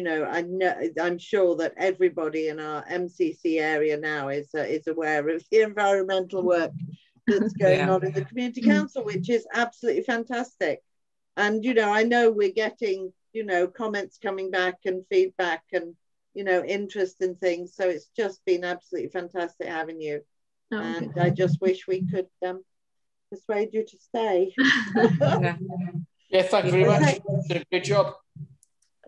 I'm sure that everybody in our MCC area now is aware of the environmental work that's going on in the community council, which is absolutely fantastic. And I know we're getting comments coming back and feedback and interest in things, so it's just been absolutely fantastic having you. And I just wish we could persuade you to stay. Thank you very much. You did a good job.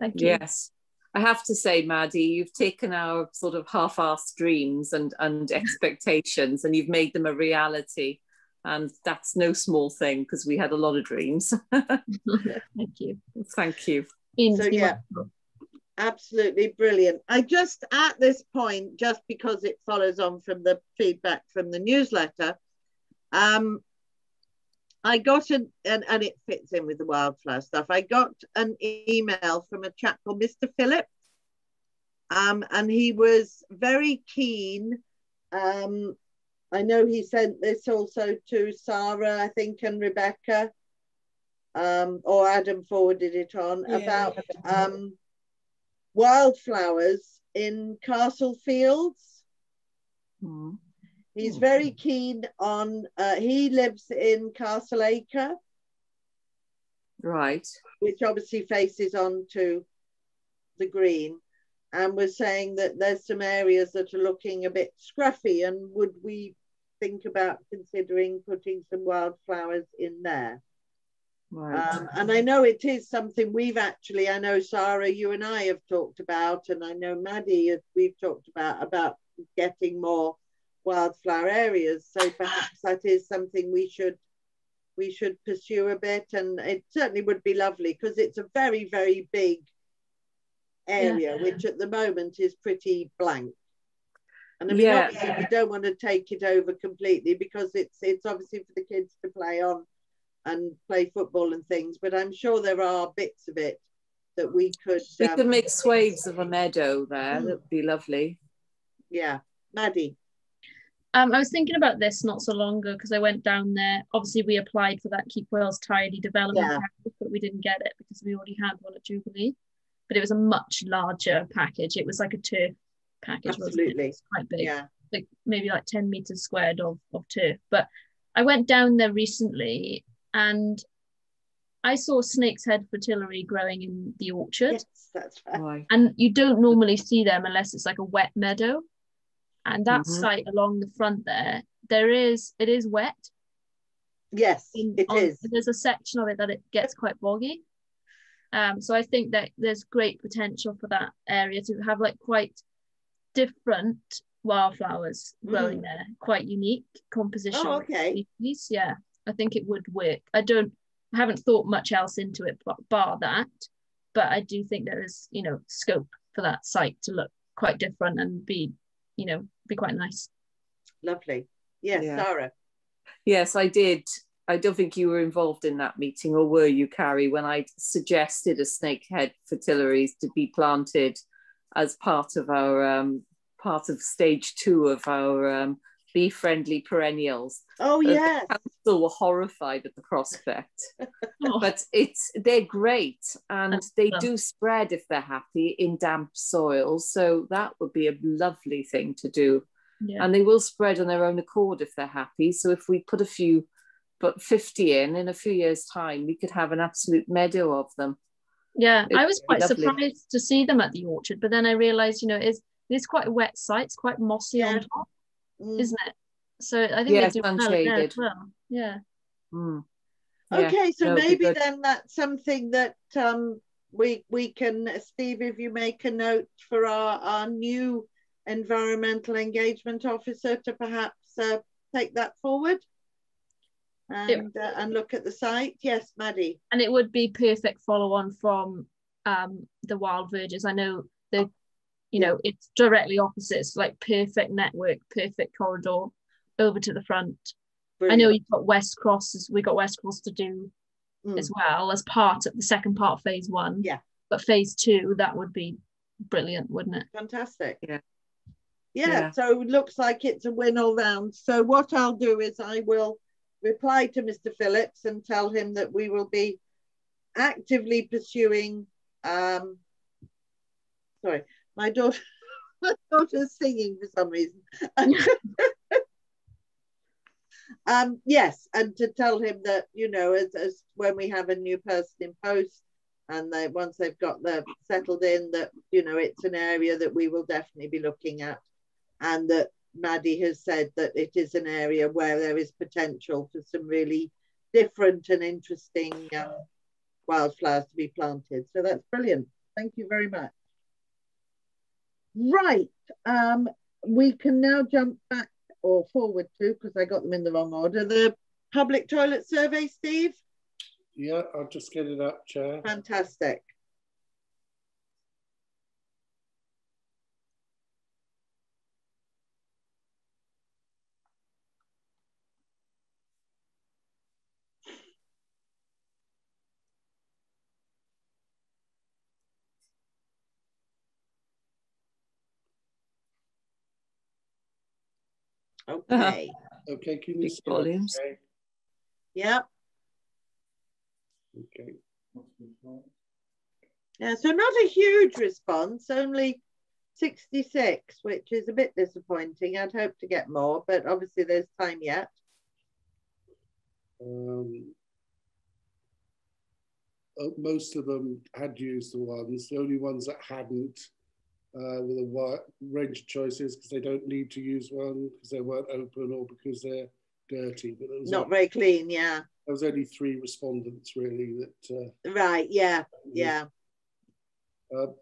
Thank you. Yes, I have to say, Maddie, you've taken our sort of half-assed dreams and expectations, and you've made them a reality. And that's no small thing, because we had a lot of dreams. Thank you. Thank you. So yeah, absolutely brilliant. I just, at this point, just because it follows on from the feedback from the newsletter, I got and it fits in with the wildflower stuff. I got an email from a chap called Mr. Phillips, and he was very keen. I know he sent this also to Sarah, I think, and Rebecca, or Adam forwarded it on, about wildflowers in Castle Fields. He's very keen on, he lives in Castle Acre. Right. Which obviously faces onto the green, and was saying that there's some areas that are looking a bit scruffy, and would we think about considering putting some wildflowers in there? Right. And I know it is something we've actually, I know Sarah, you and I have talked about, and I know Maddie, we've talked about getting more wildflower areas. So perhaps that is something we should pursue a bit, and it certainly would be lovely, because it's a very, very big area, which at the moment is pretty blank. And I mean, obviously we don't want to take it over completely, because it's obviously for the kids to play on and play football and things, but I'm sure there are bits of it that we could make swathes of a meadow there. That'd be lovely. Yeah. Maddie? I was thinking about this not so long ago, because I went down there. Obviously, we applied for that Keep Wales Tidy development package, but we didn't get it because we already had one at Jubilee. But it was a much larger package. It was like a turf package. Absolutely. It was quite big. Yeah. Maybe like 10 meters squared of turf. But I went down there recently and I saw snake's head fritillary growing in the orchard. Yes, that's right. And you don't normally see them unless it's like a wet meadow. And that site along the front there, it is wet. Yes, it is. There's a section of it that it gets quite boggy. So I think that there's great potential for that area to have like quite different wildflowers growing there, quite unique composition. Oh, okay. Species. Yeah, I think it would work. I haven't thought much else into it bar that, but I do think there is, scope for that site to look quite different and be quite nice. Lovely. Yes, yeah. Sarah. Yes, I did. I don't think you were involved in that meeting, or were you, Carrie, when I suggested a snakehead fritillaries to be planted as part of our part of stage 2 of our bee-friendly perennials. Oh yes. The council were horrified at the prospect, but they're great, and they do spread if they're happy in damp soil. So that would be a lovely thing to do, and they will spread on their own accord if they're happy. So if we put 50 in a few years' time, we could have an absolute meadow of them. Yeah, I was quite surprised to see them at the orchard, but then I realised, it's quite a wet site, it's quite mossy on top, isn't it? So I think they do well there as well. Yeah. Okay, so that'll be maybe good. then that's something that we can, Steve, if you make a note for our new environmental engagement officer to perhaps take that forward and look at the site. Yes, Maddie. And it would be perfect follow on from the Wild Verges. I know the, you know, it's directly opposite. It's like perfect network, perfect corridor over to the front. Brilliant. I know you've got West Cross. We got West Cross to do as well as part of the second part, phase 1. Yeah. But phase 2, that would be brilliant, wouldn't it? Fantastic. Yeah. So it looks like it's a win all round. So what I'll do is I will reply to Mr. Phillips and tell him that we will be actively pursuing sorry, my daughter's singing for some reason. Yes, and to tell him that, you know, as when we have a new person in post and once they've got settled in, that, you know, it's an area that we will definitely be looking at, and that Maddie has said that it is an area where there is potential for some really different and interesting wildflowers to be planted. So that's brilliant. Thank you very much. Right, we can now jump back or forward to, because I got them in the wrong order, the public toilet survey, Steve? Yeah, I'll just get it up, Chair. Fantastic. Okay. Okay, can you see volumes? Okay? Yeah. Okay. Yeah, so not a huge response, only 66, which is a bit disappointing. I'd hope to get more, but obviously there's time yet. Most of them had used the ones. The only ones that hadn't with a wide range of choices, because they don't need to use one because they weren't open or because they're dirty. But it was not very clean, yeah. There was only 3 respondents really that. Right, yeah, yeah.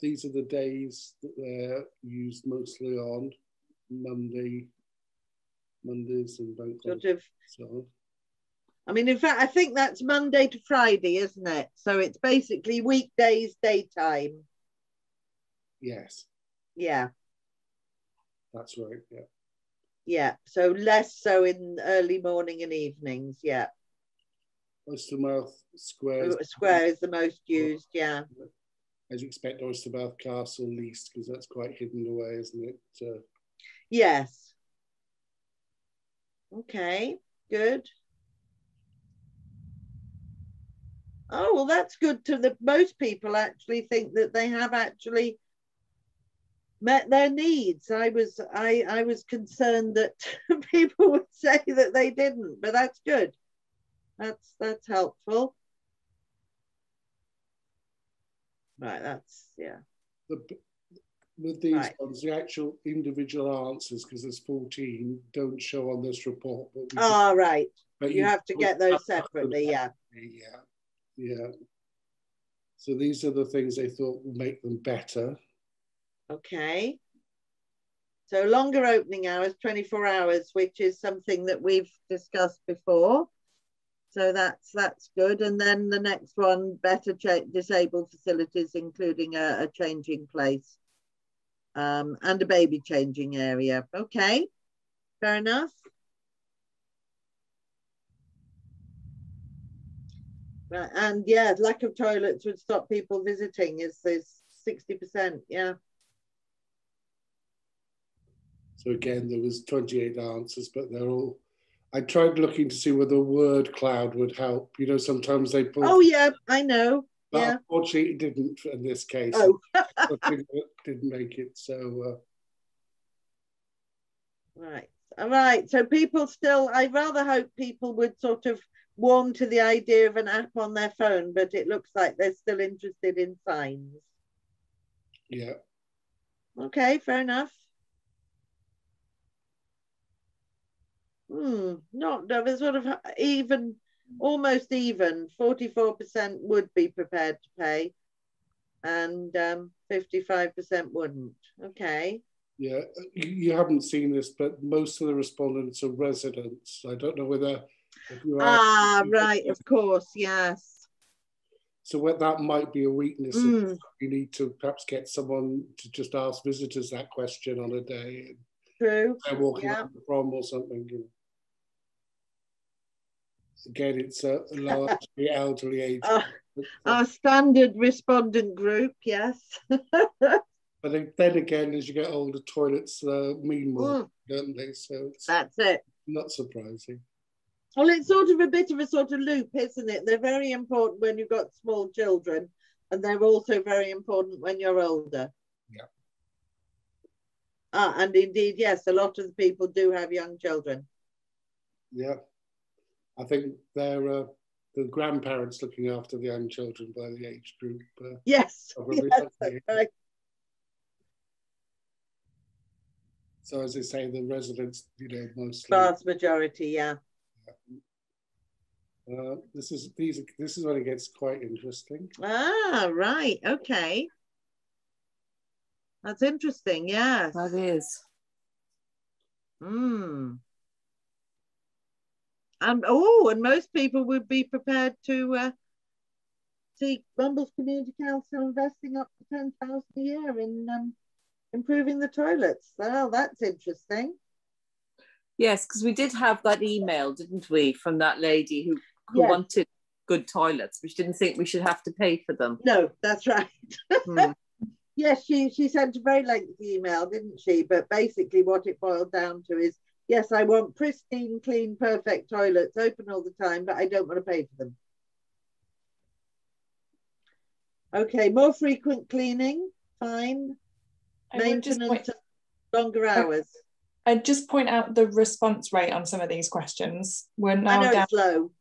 These are the days that they're used mostly on: Mondays and bank holidays. Sort of. I mean, in fact, I think that's Monday to Friday, isn't it? So it's basically weekdays, daytime. Yes. Yeah. That's right, yeah. Yeah, so less so in early morning and evenings, yeah. Oystermouth Square. Square is the most used, yeah. As you expect, Oystermouth Castle least, because that's quite hidden away, isn't it? Yes. Okay, good. Oh, well, that's good most people actually think that they have actually met their needs. I was concerned that people would say that they didn't, but that's good. That's helpful. Right, that's, yeah. With these ones, the actual individual answers, because there's 14, don't show on this report. But right. But you have to get those separately, yeah. Yeah. So these are the things they thought would make them better. Okay. So longer opening hours, 24 hours, which is something that we've discussed before. So that's good. And then the next one, better disabled facilities, including a changing place and a baby changing area. Okay, fair enough. Right. And yeah, lack of toilets would stop people visiting is 60%, yeah. So again, there was 28 answers, but they're all, I tried looking to see whether a word cloud would help. You know, sometimes they pull. Oh yeah, I know. But yeah. Unfortunately, it didn't in this case. Oh. Didn't make it, so. Right. All right. So people still, I rather hope people would sort of warm to the idea of an app on their phone, but it looks like they're still interested in signs. Yeah. Okay, fair enough. Not, no, sort of even almost even. 44% would be prepared to pay, and 55% wouldn't. Okay. Yeah, you haven't seen this, but most of the respondents are residents. I don't know whether if you are. Right, of course, yes. So what that might be a weakness. Mm. You need to perhaps get someone to just ask visitors that question on a day. True. They're walking Yeah. on the prom or something. You know. Again, it's a largely elderly age. Our standard respondent group, yes. But then again, as you get older, toilets mean more, don't they? So that's it. Not surprising. Well, it's sort of a bit of a sort of loop, isn't it? They're very important when you've got small children, and they're also very important when you're older. Yeah. And indeed, yes, a lot of the people do have young children. Yeah. I think they're the grandparents looking after the young children by the age group. Yes, yes, that's right. So as I say, the residents, you know, mostly. Vast majority, yeah. This is when it gets quite interesting. Right, okay. That's interesting, yes. That is. And and most people would be prepared to see Mumbles Community Council investing up to 10,000 a year in improving the toilets. Well, that's interesting. Yes, because we did have that email, didn't we, from that lady who wanted good toilets, but she didn't think we should have to pay for them. No, that's right. Yes, she sent a very lengthy email, didn't she? But basically what it boiled down to is, yes, I want pristine, clean, perfect toilets, open all the time, but I don't want to pay for them. Okay, more frequent cleaning, fine. Maintenance, longer hours. I'd just point out the response rate on some of these questions. We're now down. It's low.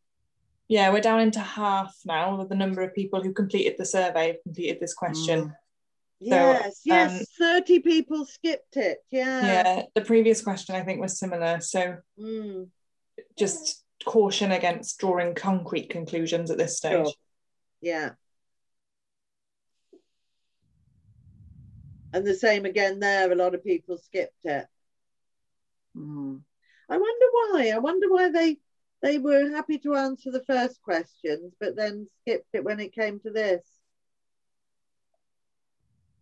Yeah, we're down into half now with the number of people who completed the survey, have completed this question. Yes, so, yes, 30 people skipped it. Yeah, the previous question I think was similar. So just caution against drawing concrete conclusions at this stage. Sure. Yeah. And the same again there, a lot of people skipped it. I wonder why they were happy to answer the first questions, but then skipped it when it came to this.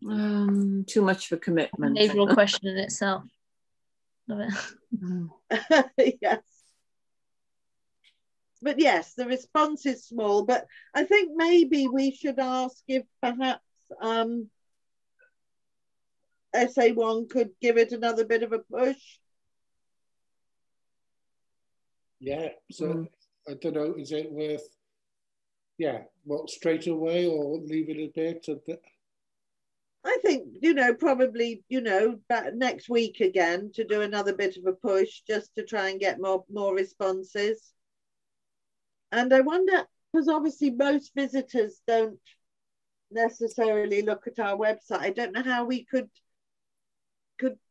Too much of a commitment. Behavioural question in itself. Yes. But yes, the response is small, but I think maybe we should ask if perhaps SA1 could give it another bit of a push. Yeah, so I don't know, is it worth, straight away or leave it a bit? I think, probably, that next week again to do another bit of a push just to try and get more responses. And I wonder, because obviously most visitors don't necessarily look at our website. I don't know how we could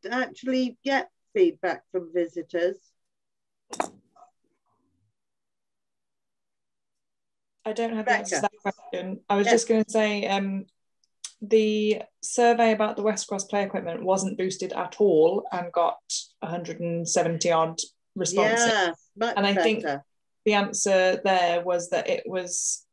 actually get feedback from visitors. I don't have the answer to that question. I was just going to say the survey about the West Cross play equipment wasn't boosted at all and got 170 odd responses. Yeah, much and I better. think the answer there was that it was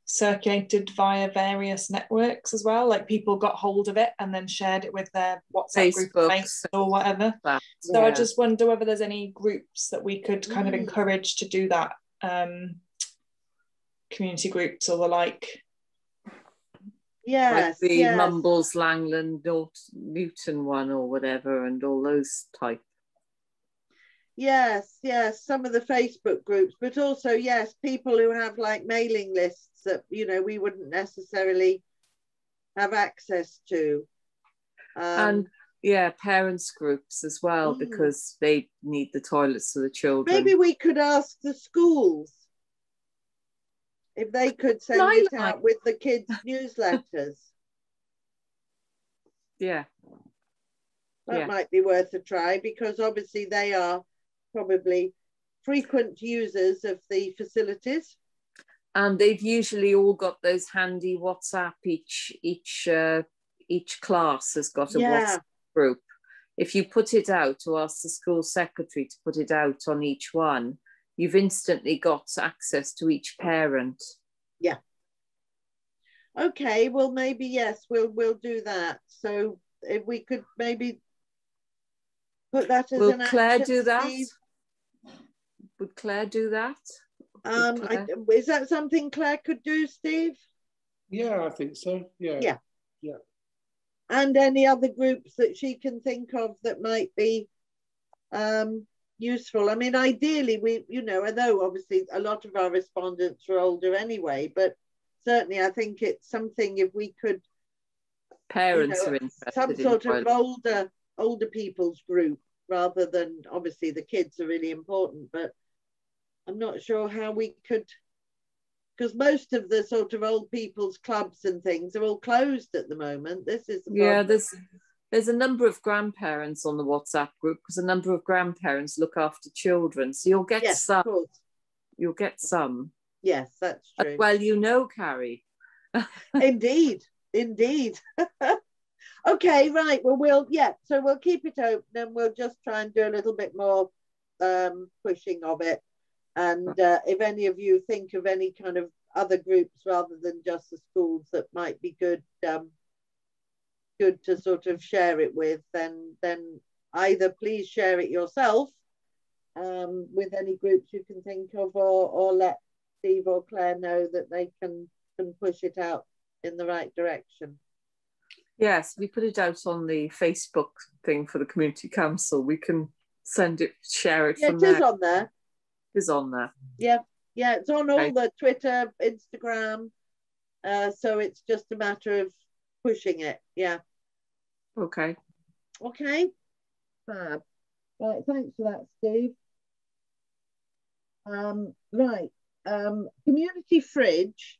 circulated via various networks as well. Like people got hold of it and then shared it with their WhatsApp group of mates or whatever. So I just wonder whether there's any groups that we could kind of encourage to do that. Community groups or the like. Yes, like the Mumbles, Langland, Newton one or whatever, and all those type. Yes, some of the Facebook groups, but also, yes, people who have like mailing lists that, we wouldn't necessarily have access to. And parents groups as well, because they need the toilets for the children. Maybe we could ask the schools if they could send it out with the kids' newsletters. Yeah. That might be worth a try, because obviously they are probably frequent users of the facilities. And they've usually all got those handy WhatsApp. Each class has got a WhatsApp group. If you put it out, or ask the school secretary to put it out on each one, you've instantly got access to each parent. Yeah. Okay, well, maybe, yes, we'll do that. So if we could maybe put that as Will an Claire action, do that? Steve? Would Claire do that? Is that something Claire could do, Steve? Yeah, I think so. Yeah. And any other groups that she can think of that might be useful. I mean, ideally, although obviously a lot of our respondents are older anyway, but certainly I think it's something if we could. Parents are interested some sort of older people's group, rather than, obviously the kids are really important, but I'm not sure how we could, because most of the sort of old people's clubs and things are all closed at the moment. This is there's a number of grandparents on the WhatsApp group, because a number of grandparents look after children, so you'll get some. You'll get some. Yes, that's true. Well, Carrie. Indeed. Okay, right. Well, so we'll keep it open, and we'll just try and do a little bit more pushing of it. And if any of you think of any kind of other groups rather than just the schools that might be good to sort of share it with, then either please share it yourself with any groups you can think of, or let Steve or Claire know that they can push it out in the right direction. Yes, we put it out on the Facebook thing for the community council. We can share it from there. It is on there. Is on there. Yeah, it's on all the Twitter, Instagram. So it's just a matter of pushing it. Yeah. Okay. Fab. Right, thanks for that, Steve. Right. Community fridge.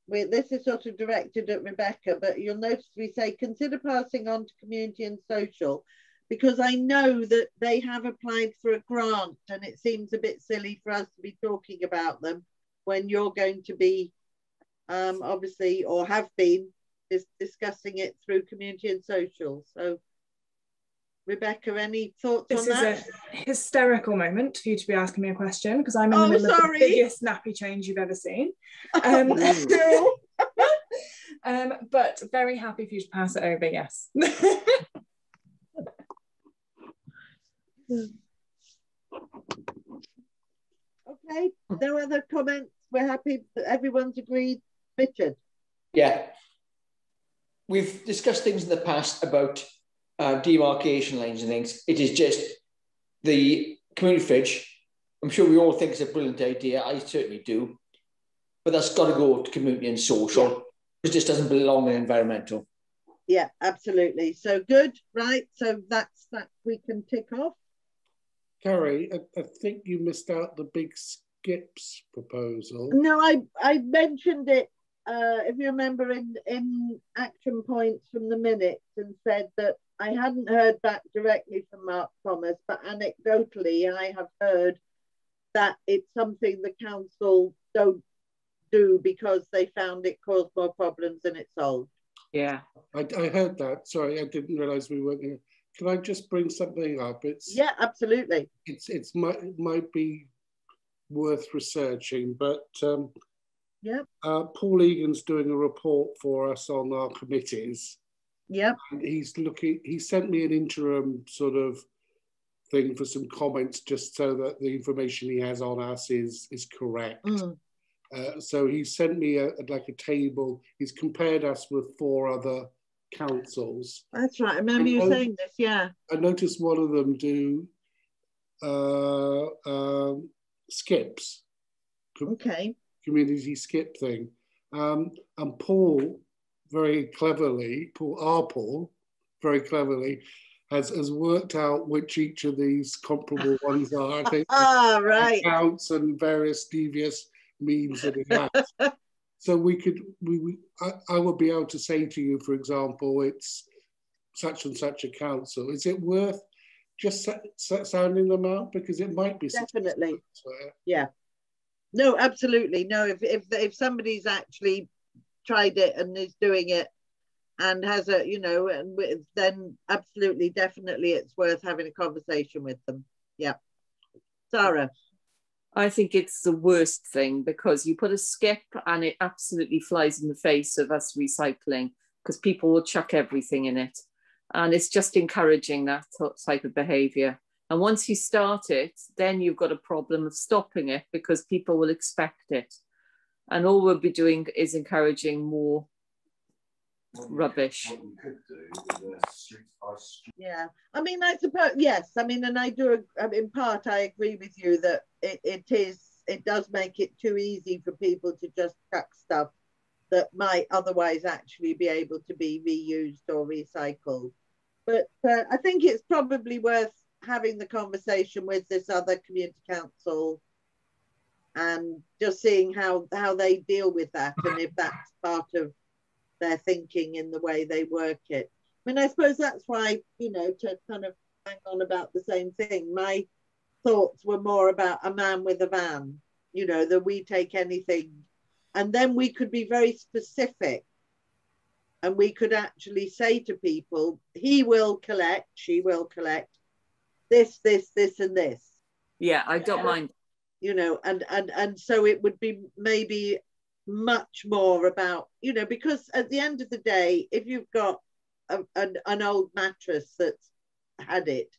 This is sort of directed at Rebecca, but you'll notice we say consider passing on to community and social, because I know that they have applied for a grant, and it seems a bit silly for us to be talking about them when you're going to be obviously, or have been, discussing it through community and social. So Rebecca, any thoughts on that? This is a hysterical moment for you to be asking me a question, because I'm in the middle of the biggest nappy change you've ever seen. But very happy for you to pass it over, yes. Okay, no other comments? We're happy that everyone's agreed. Richard? Yeah. We've discussed things in the past about demarcation lines and things. It is just the community fridge. I'm sure we all think it's a brilliant idea. I certainly do. But that's got to go to community and social. It just doesn't belong in environmental. Yeah, absolutely. So good, right? So that's that we can tick off. Carrie, I think you missed out the big skips proposal. No, I mentioned it, if you remember, in action points from the minutes, and said that I hadn't heard back directly from Mark Thomas, but anecdotally I have heard that it's something the council don't do because they found it caused more problems than it solved. Yeah. I heard that. Sorry, I didn't realise we weren't going to. Can I just bring something up? Yeah, absolutely. It might be worth researching, but Paul Egan's doing a report for us on our committees. Yeah. And he sent me an interim sort of thing for some comments, just so that the information he has on us is correct. So he sent me a table. He's compared us with 4 other councils. That's right. I remember you saying this. Yeah. I noticed one of them do skips. Okay. Community skip thing. And Paul very cleverly, Paul very cleverly has worked out which each of these comparable ones are. I think right. Accounts and various devious means that it has. So I would be able to say to you, for example, it's such and such a council. Is it worth just sounding them out, because it might be definitely. Yeah. No, absolutely. No, if somebody's actually tried it and is doing it and has a, you know, and then absolutely, definitely, it's worth having a conversation with them. Yeah. Sarah. I think it's the worst thing, because you put a skip and it absolutely flies in the face of us recycling, because people will chuck everything in it. And it's just encouraging that type of behaviour. And once you start it, then you've got a problem of stopping it, because people will expect it. And all we'll be doing is encouraging more rubbish. Yeah, I mean, I suppose, yes, I mean, and I do, in part, I agree with you that it does make it too easy for people to just chuck stuff that might otherwise actually be able to be reused or recycled. But I think it's probably worth having the conversation with this other community council and just seeing how they deal with that, and if that's part of their thinking in the way they work it. I mean, I suppose that's why, you know, to kind of hang on about the same thing, my thoughts were more about a man with a van, you know, that we take anything, and then we could be very specific, and we could actually say to people, he will collect, she will collect this, this, this, and this. Yeah, I don't mind. You know, and so it would be maybe much more about, you know, because at the end of the day, if you've got an old mattress that's had it,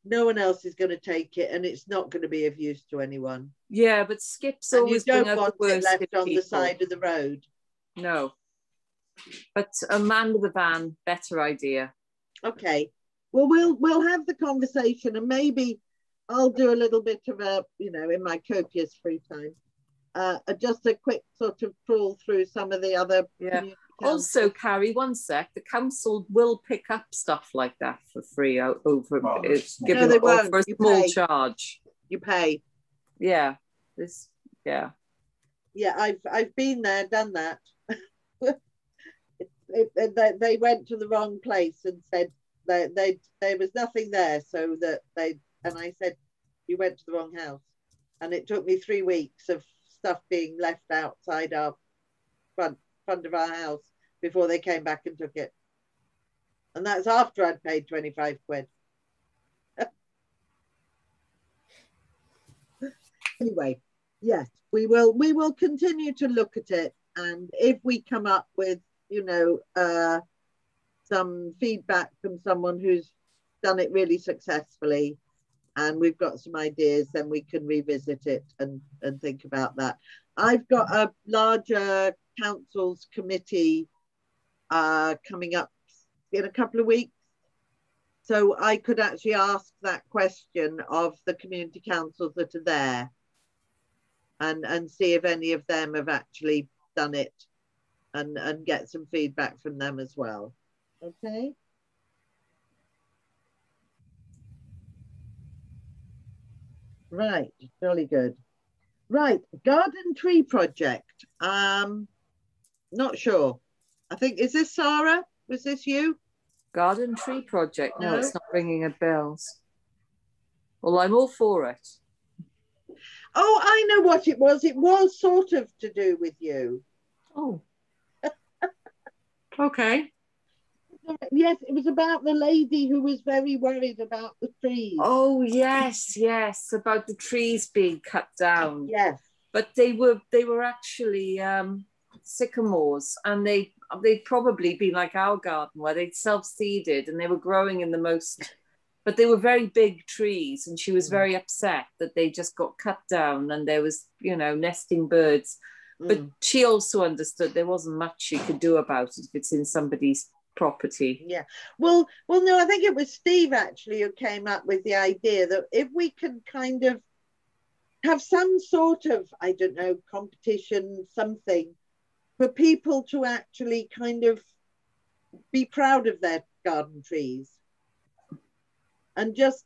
no one else is going to take it, and it's not going to be of use to anyone. Yeah, but skips and always you don't bring out want the worst it left on people. the side of the road. No, but a man with a van, better idea. Okay, well, we'll have the conversation, and maybe I'll do a little bit of a, you know, in my copious free time, just a quick sort of crawl through some of the other. Yeah. Also, Carrie, one sec, the council will pick up stuff like that for free over. It's given for a small charge. You pay. Yeah. Yeah, I've been there, done that. They went to the wrong place and said there was nothing there, so that and I said, you went to the wrong house. And it took me 3 weeks of stuff being left outside our front of our house before they came back and took it. And that's after I'd paid 25 quid. Anyway, yes, we will continue to look at it. And if we come up with, you know, some feedback from someone who's done it really successfully, and we've got some ideas, then we can revisit it and think about that. I've got a larger councils committee coming up in a couple of weeks. So I could actually ask that question of the community councils that are there and see if any of them have actually done it and get some feedback from them as well. Okay. Right, jolly good. Right, garden tree project. Not sure. I think, is this Sarah? Was this you? Garden tree project? No, it's not ringing a bells. Well, I'm all for it. Oh, I know what it was. It was sort of to do with you. Oh. Okay. Yes, it was about the lady who was very worried about the trees. Oh yes, yes, about the trees being cut down. Yes, but they were actually sycamores, and they'd probably been like our garden where they'd self-seeded and they were growing in the most. But they were very big trees, and she was very upset that they just got cut down, and there was, you know, nesting birds. But she also understood there wasn't much she could do about it if it's in somebody's property. Yeah. Well, no, I think it was Steve actually who came up with the idea that if we can kind of have some sort of, I don't know, competition, something for people to actually kind of be proud of their garden trees. And just,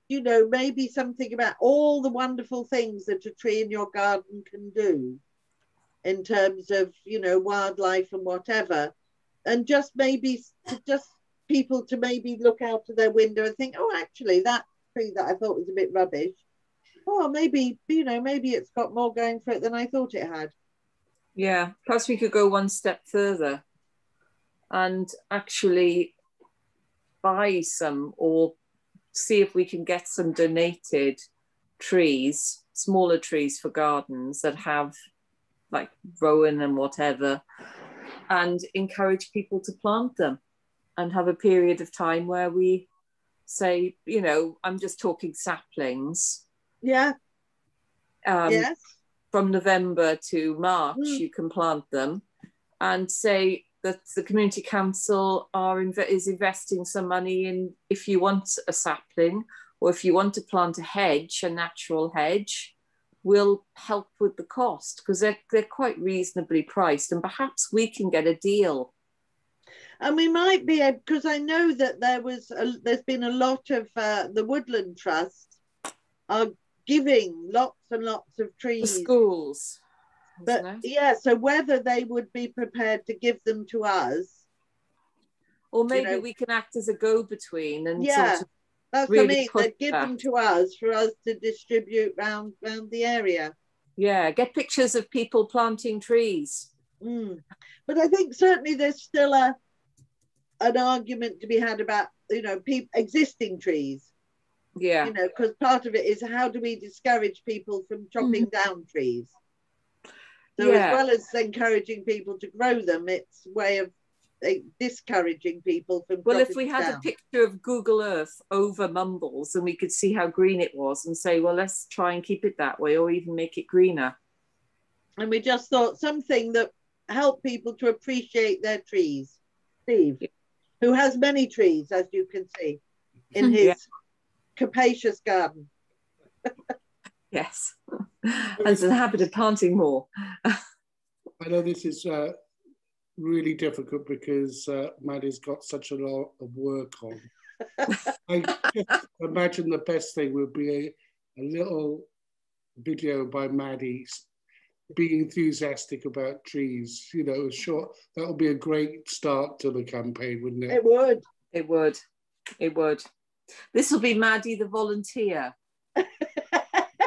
you know, maybe something about all the wonderful things that a tree in your garden can do in terms of, you know, wildlife and whatever. And just maybe to just people to maybe look out of their window and think, oh, actually, that tree that I thought was a bit rubbish, oh, maybe, you know, maybe it's got more going for it than I thought it had. Yeah, perhaps we could go one step further and actually buy some or see if we can get some donated trees, smaller trees for gardens that have like rowan and whatever, and encourage people to plant them and have a period of time where we say, you know, I'm just talking saplings. Yeah. Yes. From November to March, you can plant them, and say that the community council is investing some money in, if you want a sapling or if you want to plant a hedge, a natural hedge, we'll help with the cost, because they're quite reasonably priced, and perhaps we can get a deal. And we might be, because I know that there's been a lot of the Woodland Trust are giving lots and lots of trees. The schools. But yeah, so whether they would be prepared to give them to us. Or maybe we can act as a go-between and that's really what I mean. They'd give them to us for us to distribute round the area. Yeah, get pictures of people planting trees. But I think certainly there's still an argument to be had about, you know, existing trees. Yeah. You know, because part of it is, how do we discourage people from chopping down trees? So as well as encouraging people to grow them, it's a way of discouraging people from Well, if we had down. a picture of Google Earth over Mumbles and we could see how green it was and say, well, let's try and keep it that way, or even make it greener. And we just thought something that helped people to appreciate their trees. Steve, who has many trees, as you can see, in his capacious garden. Yes, has a habit of planting more. I know this is really difficult because Maddie's got such a lot of work on. I just imagine the best thing would be a little video by Maddie being enthusiastic about trees. You know, short. That would be a great start to the campaign, wouldn't it? It would. It would. It would. This will be Maddie the volunteer.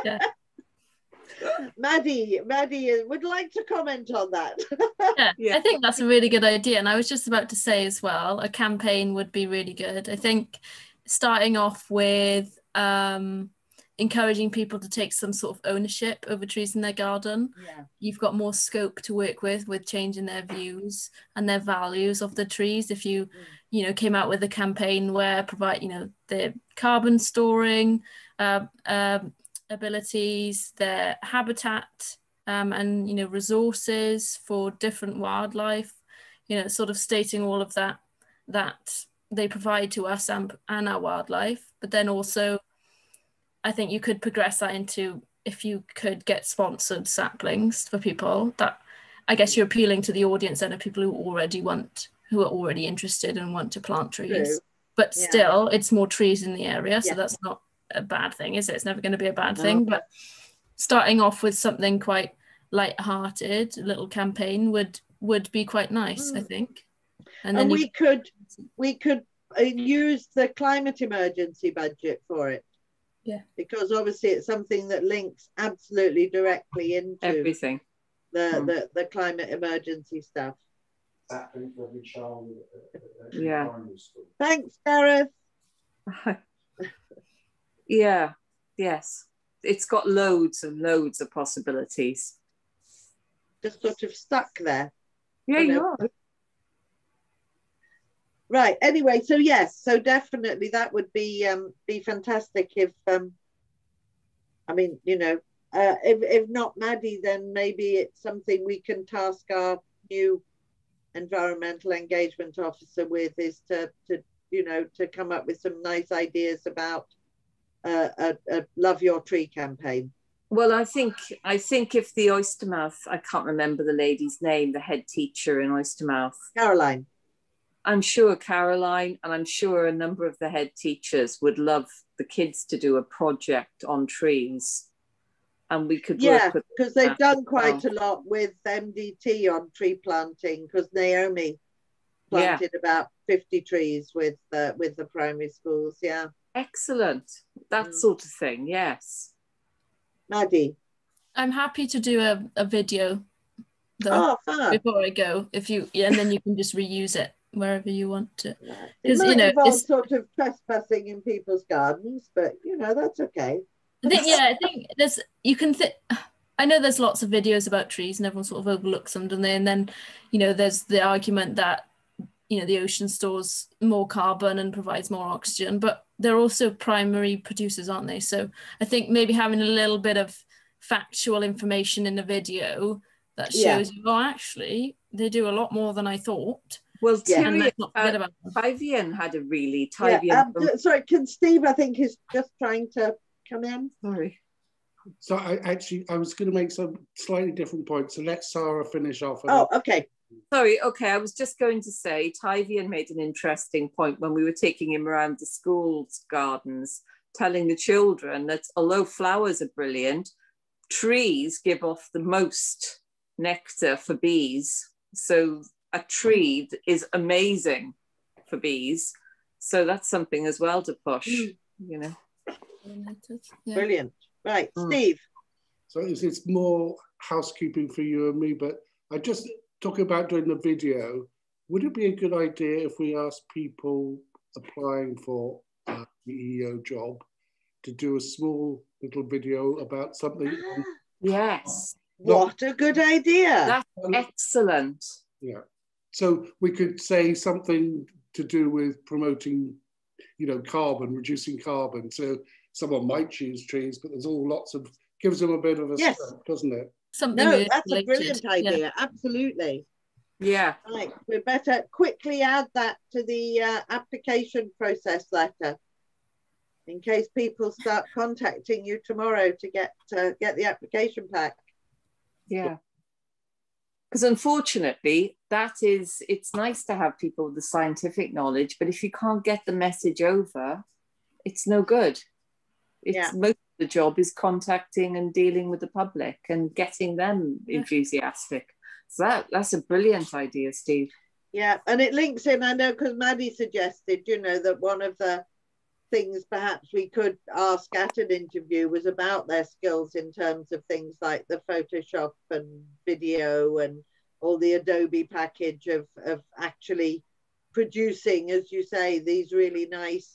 Yeah. Maddie would like to comment on that. Yeah, I think that's a really good idea. And I was just about to say as well, a campaign would be really good. I think starting off with encouraging people to take some sort of ownership over trees in their garden. Yeah. You've got more scope to work with changing their views and their values of the trees. If you, you know, came out with a campaign where provide, you know, the carbon storing abilities, their habitat, and, you know, resources for different wildlife, you know, sort of stating all of that they provide to us and our wildlife. But then also, I think you could progress that into, if you could get sponsored saplings for people, that I guess you're appealing to the audience then of people who are already interested and want to plant trees. True. But still, it's more trees in the area, so that's not a bad thing, is it? It's never going to be a bad thing. But starting off with something quite light-hearted, a little campaign would be quite nice, I think. And then we could use the climate emergency budget for it. Yeah, because obviously it's something that links absolutely directly into everything, the climate emergency stuff. Yeah. Thanks, Gareth. Yeah. Yes. It's got loads and loads of possibilities. Just sort of stuck there. Yeah, you are. Right. Anyway, so yes, so definitely that would be fantastic if I mean, you know, if not Maddie, then maybe it's something we can task our new environmental engagement officer with, is to you know, to come up with some nice ideas about a Love Your Tree campaign. Well, I think if the Oystermouth, I can't remember the lady's name, the head teacher in Oystermouth, Caroline. I'm sure Caroline, and I'm sure a number of the head teachers would love the kids to do a project on trees. And we could work with, because they've done quite a lot with MDT on tree planting, because Naomi planted about 50 trees with the primary schools. Yeah. Excellent. That sort of thing. Yes. Maddie. I'm happy to do a video though, before I go, and then you can just reuse it wherever you want to. It might involve sort of trespassing in people's gardens, but that's okay. I think there's I know there's lots of videos about trees and everyone sort of overlooks them, don't they? And then there's the argument that the ocean stores more carbon and provides more oxygen, but they're also primary producers, aren't they? So I think maybe having a little bit of factual information in the video that shows you, actually, they do a lot more than I thought. Well, Tyrion had a really sorry, can Steve, I think, is just trying to come in. Sorry. So I was going to make some slightly different points. So let Sarah finish off. Okay. Sorry, okay. I was just going to say, Tyvian made an interesting point when we were taking him around the school's gardens, telling the children that although flowers are brilliant, trees give off the most nectar for bees. So a tree is amazing for bees. So that's something as well to push, Brilliant. Right, Steve. So it's more housekeeping for you and me, but I just talking about doing the video. Would it be a good idea if we asked people applying for the EEO job to do a small little video about something? Yes. What a good idea. That's excellent. Yeah. So we could say something to do with promoting, carbon, reducing carbon. So someone might choose trees, but there's lots of, gives them a bit of a scope, doesn't it? That's a brilliant idea. Yeah. Absolutely. Yeah. Right. We better quickly add that to the application process letter in case people start contacting you tomorrow to get the application pack. Yeah. Because unfortunately, it's nice to have people with the scientific knowledge, but if you can't get the message over, it's no good. Most of the job is contacting and dealing with the public and getting them enthusiastic. So that's a brilliant idea, Steve. Yeah, and it links in, I know, because Maddie suggested, that one of the things perhaps we could ask at an interview was about their skills in terms of things like the Photoshop and video and all the Adobe package of actually producing, as you say, these really nice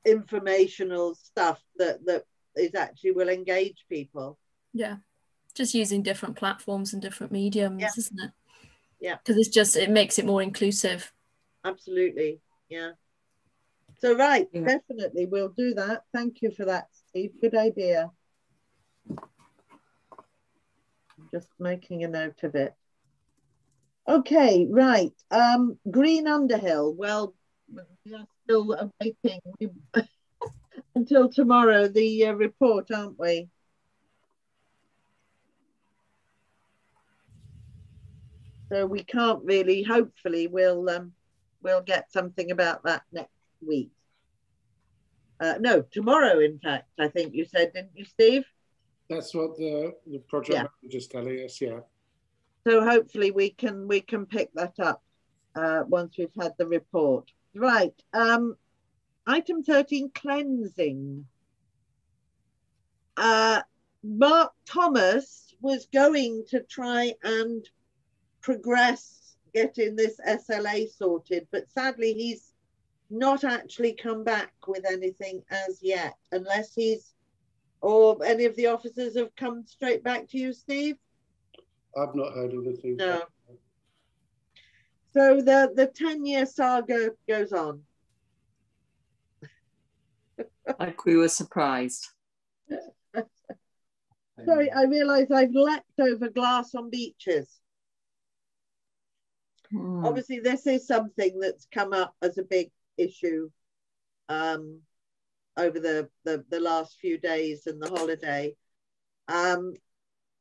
informational stuff that is actually will engage people. Yeah, just using different platforms and different mediums, isn't it? Yeah, because it makes it more inclusive. Absolutely. Yeah. So definitely we'll do that. Thank you for that, Steve. Good idea. I'm just making a note of it. Okay, right. Green Underhill. Well, we are still awaiting until tomorrow the report, aren't we? So we can't really. Hopefully, we'll get something about that next week. No, tomorrow. In fact, I think you said, didn't you, Steve? That's what the project manager is telling us. Yeah. So hopefully we can pick that up once we've had the report. Right. Item 13, cleansing. Mark Thomas was going to try and progress getting this SLA sorted, but sadly he's not actually come back with anything as yet, unless or any of the officers have come straight back to you, Steve? I've not heard anything. No. So the 10-year saga goes on. Like we were surprised. Sorry, I realise I've leapt over glass on beaches. Obviously, this is something that's come up as a big issue over the last few days and the holiday. I'm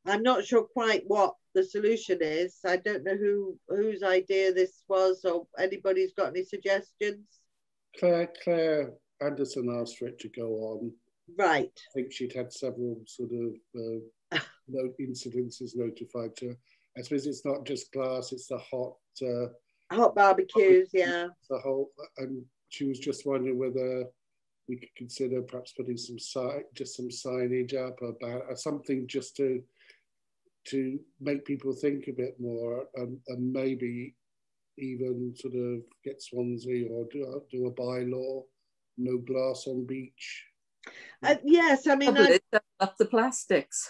not sure quite what the solution is. I don't know whose idea this was, or anybody's got any suggestions. Claire Anderson asked for it to go on. Right. I think she'd had several sort of incidences notified to her. I suppose it's not just glass, it's the hot Hot barbecues, yeah. The whole, and she was just wondering whether we could consider perhaps putting some signage up about something just to make people think a bit more, and maybe even sort of get Swansea or do a bylaw, no glass on beach. Yes, I mean, up the plastics.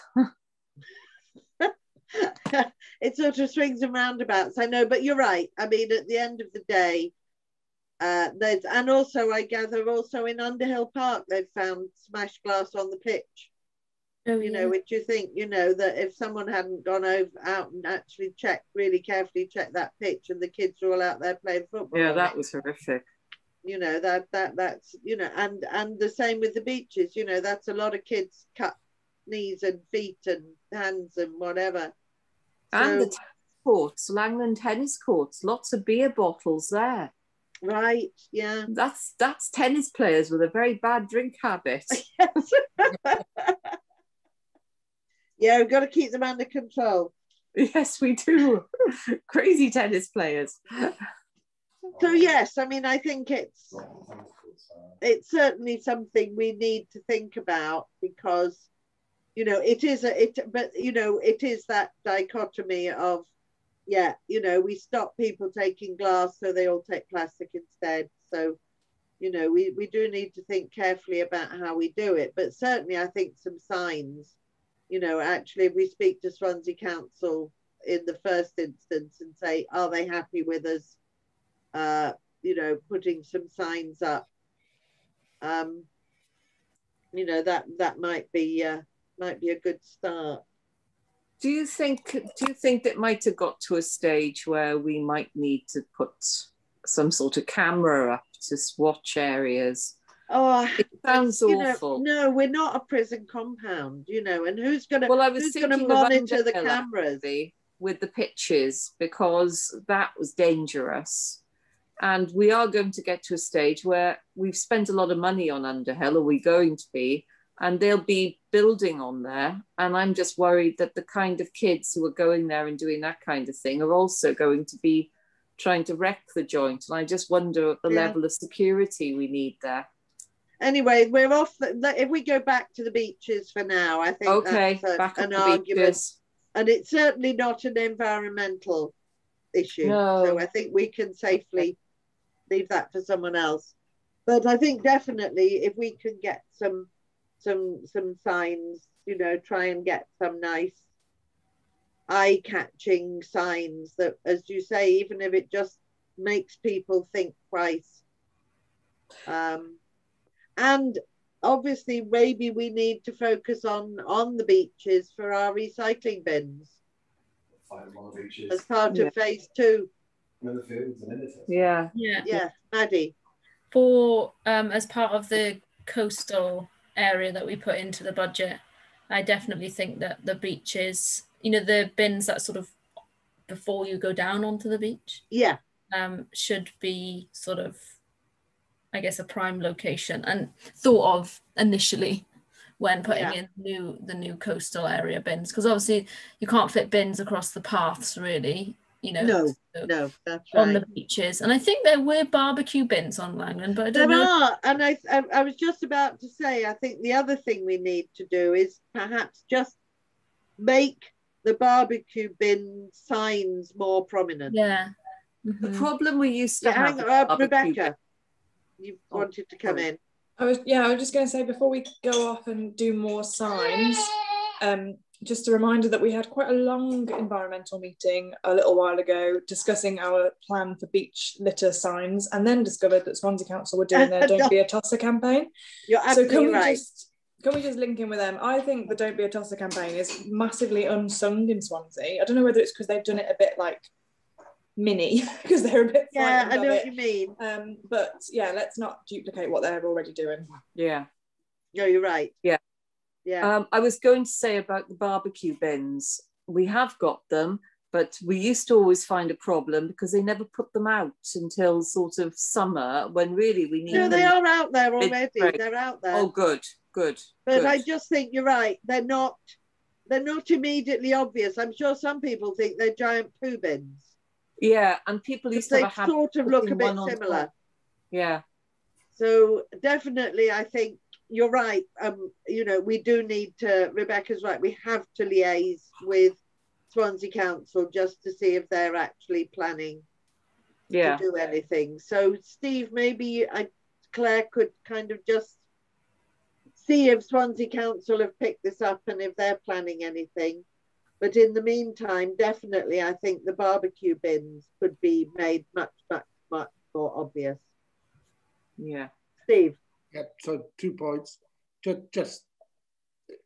it sort of swings and roundabouts, I know, but you're right. I mean, at the end of the day, there's, and also I gather also in Underhill Park they've found smashed glass on the pitch. You know, which you think, you know, that if someone hadn't gone out and actually really carefully checked that pitch, and the kids were all out there playing football. Yeah, that was horrific. You know, that's, you know, and the same with the beaches, you know, that's a lot of kids cut knees and feet and hands and whatever. And the tennis courts, Langland tennis courts, lots of beer bottles there. Right, yeah. That's tennis players with a very bad drink habit. Yes. Yeah, we've got to keep them under control. Yes, we do. Crazy tennis players. So yes, I mean, I think it's certainly something we need to think about, because, you know, but you know, it is that dichotomy of, yeah, you know, we stop people taking glass, so they all take plastic instead. So, you know, we do need to think carefully about how we do it. But certainly I think some signs, you know, actually, if we speak to Swansea Council in the first instance and say, are they happy with us, you know, putting some signs up, you know, that might be a good start. Do you think it might have got to a stage where we might need to put some sort of camera up to watch areas? Oh, it sounds awful. No, we're not a prison compound, you know, and who's going to thinking monitor the cameras with the pitches, because that was dangerous. And we are going to get to a stage where we've spent a lot of money on Underhill, or we're going to be, and they'll be building on there. And I'm just worried that the kind of kids who are going there and doing that kind of thing are also going to be trying to wreck the joint. And I just wonder the level of security we need there. Anyway, we're off. If we go back to the beaches for now, I think that's an argument. And it's certainly not an environmental issue. No. So I think we can safely leave that for someone else. But I think definitely if we can get some signs, you know, try and get some nice eye-catching signs that, as you say, even if it just makes people think twice. And obviously, maybe we need to focus on the beaches for our recycling bins as part of phase 2. Yeah. Maddie. For as part of the coastal area that we put into the budget, I definitely think that the beaches, you know, the bins that sort of before you go down onto the beach, should be sort of, I guess, a prime location and thought of initially when putting in the new coastal area bins, because obviously you can't fit bins across the paths really, you know. No, that's right. On the beaches, and I think there were barbecue bins on Langland, but I don't know. There are, and I was just about to say, I think the other thing we need to do is perhaps just make the barbecue bin signs more prominent. Yeah. The problem we used to have. Rebecca, you wanted to come in. I was just going to say, before we go off and do more signs, just a reminder that we had quite a long environmental meeting a little while ago discussing our plan for beach litter signs, and then discovered that Swansea Council were doing their Don't Be a Tosser campaign. You're absolutely right. Can we just link in with them? I think the Don't Be a Tosser campaign is massively unsung in Swansea. I don't know whether it's because they've done it a bit like mini, because they're a bit frightened I know of what you mean. But yeah, let's not duplicate what they're already doing. Yeah. No, you're right. Yeah. Yeah. I was going to say about the barbecue bins. We have got them, but we used to always find a problem because they never put them out until sort of summer, when really we need them. No, they are out there already. They're out there. Oh, good. But I just think you're right. They're not immediately obvious. I'm sure some people think they're giant poo bins. Yeah, and people used to they have a habit sort of look a bit similar. Yeah. So definitely, I think you're right. You know, we do need to, Rebecca's right, we have to liaise with Swansea Council just to see if they're actually planning to do anything. So Steve, maybe Claire could kind of just see if Swansea Council have picked this up and if they're planning anything. But in the meantime, definitely, I think the barbecue bins could be made much, much, much more obvious. Yeah. Steve? Yep, so 2 points. Just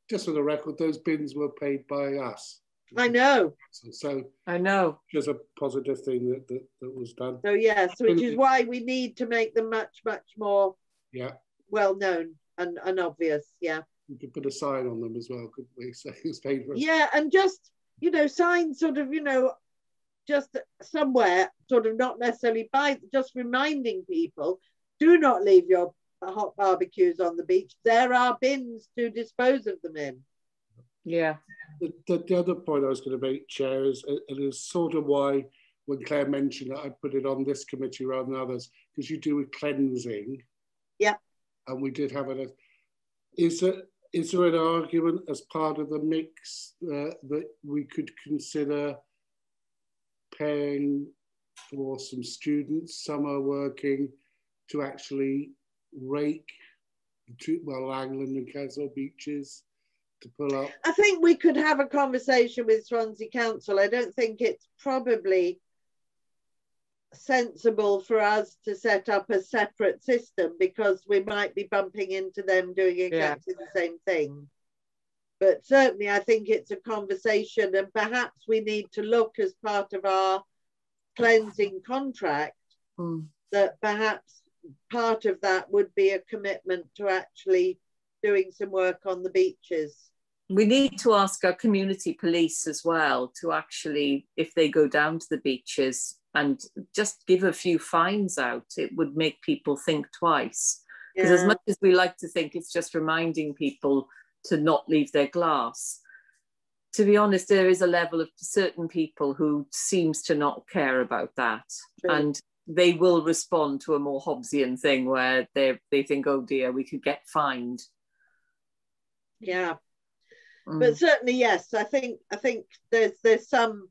for the record, those bins were paid by us. I know. So I know. Just a positive thing that was done. So yes, which is why we need to make them much, much more well known and obvious. Yeah. We could put a sign on them as well, couldn't we? So it's paid for us. Yeah, and just, you know, signs sort of, you know, just somewhere, sort of not necessarily by, just reminding people, do not leave your hot barbecues on the beach. There are bins to dispose of them in. Yeah. The other point I was going to make, Chair, is it is sort of why when Claire mentioned that I put it on this committee rather than others, because you do a cleansing. Yeah. And we did have it. Is there an argument as part of the mix that we could consider paying for some students, summer working, to actually rake Langland and Castle beaches to pull up? I think we could have a conversation with Swansea Council. I don't think it's probably sensible for us to set up a separate system because we might be bumping into them doing exactly the same thing. But certainly I think it's a conversation, and perhaps we need to look as part of our cleansing contract that perhaps part of that would be a commitment to actually doing some work on the beaches. We need to ask our community police as well to actually, if they go down to the beaches, and just give a few fines out. It would make people think twice. Because as much as we like to think it's just reminding people to not leave their glass, to be honest, there is a level of certain people who seems to not care about that. True. And they will respond to a more Hobbesian thing where they think, oh dear, we could get fined. Yeah. But certainly, yes, I think there's some,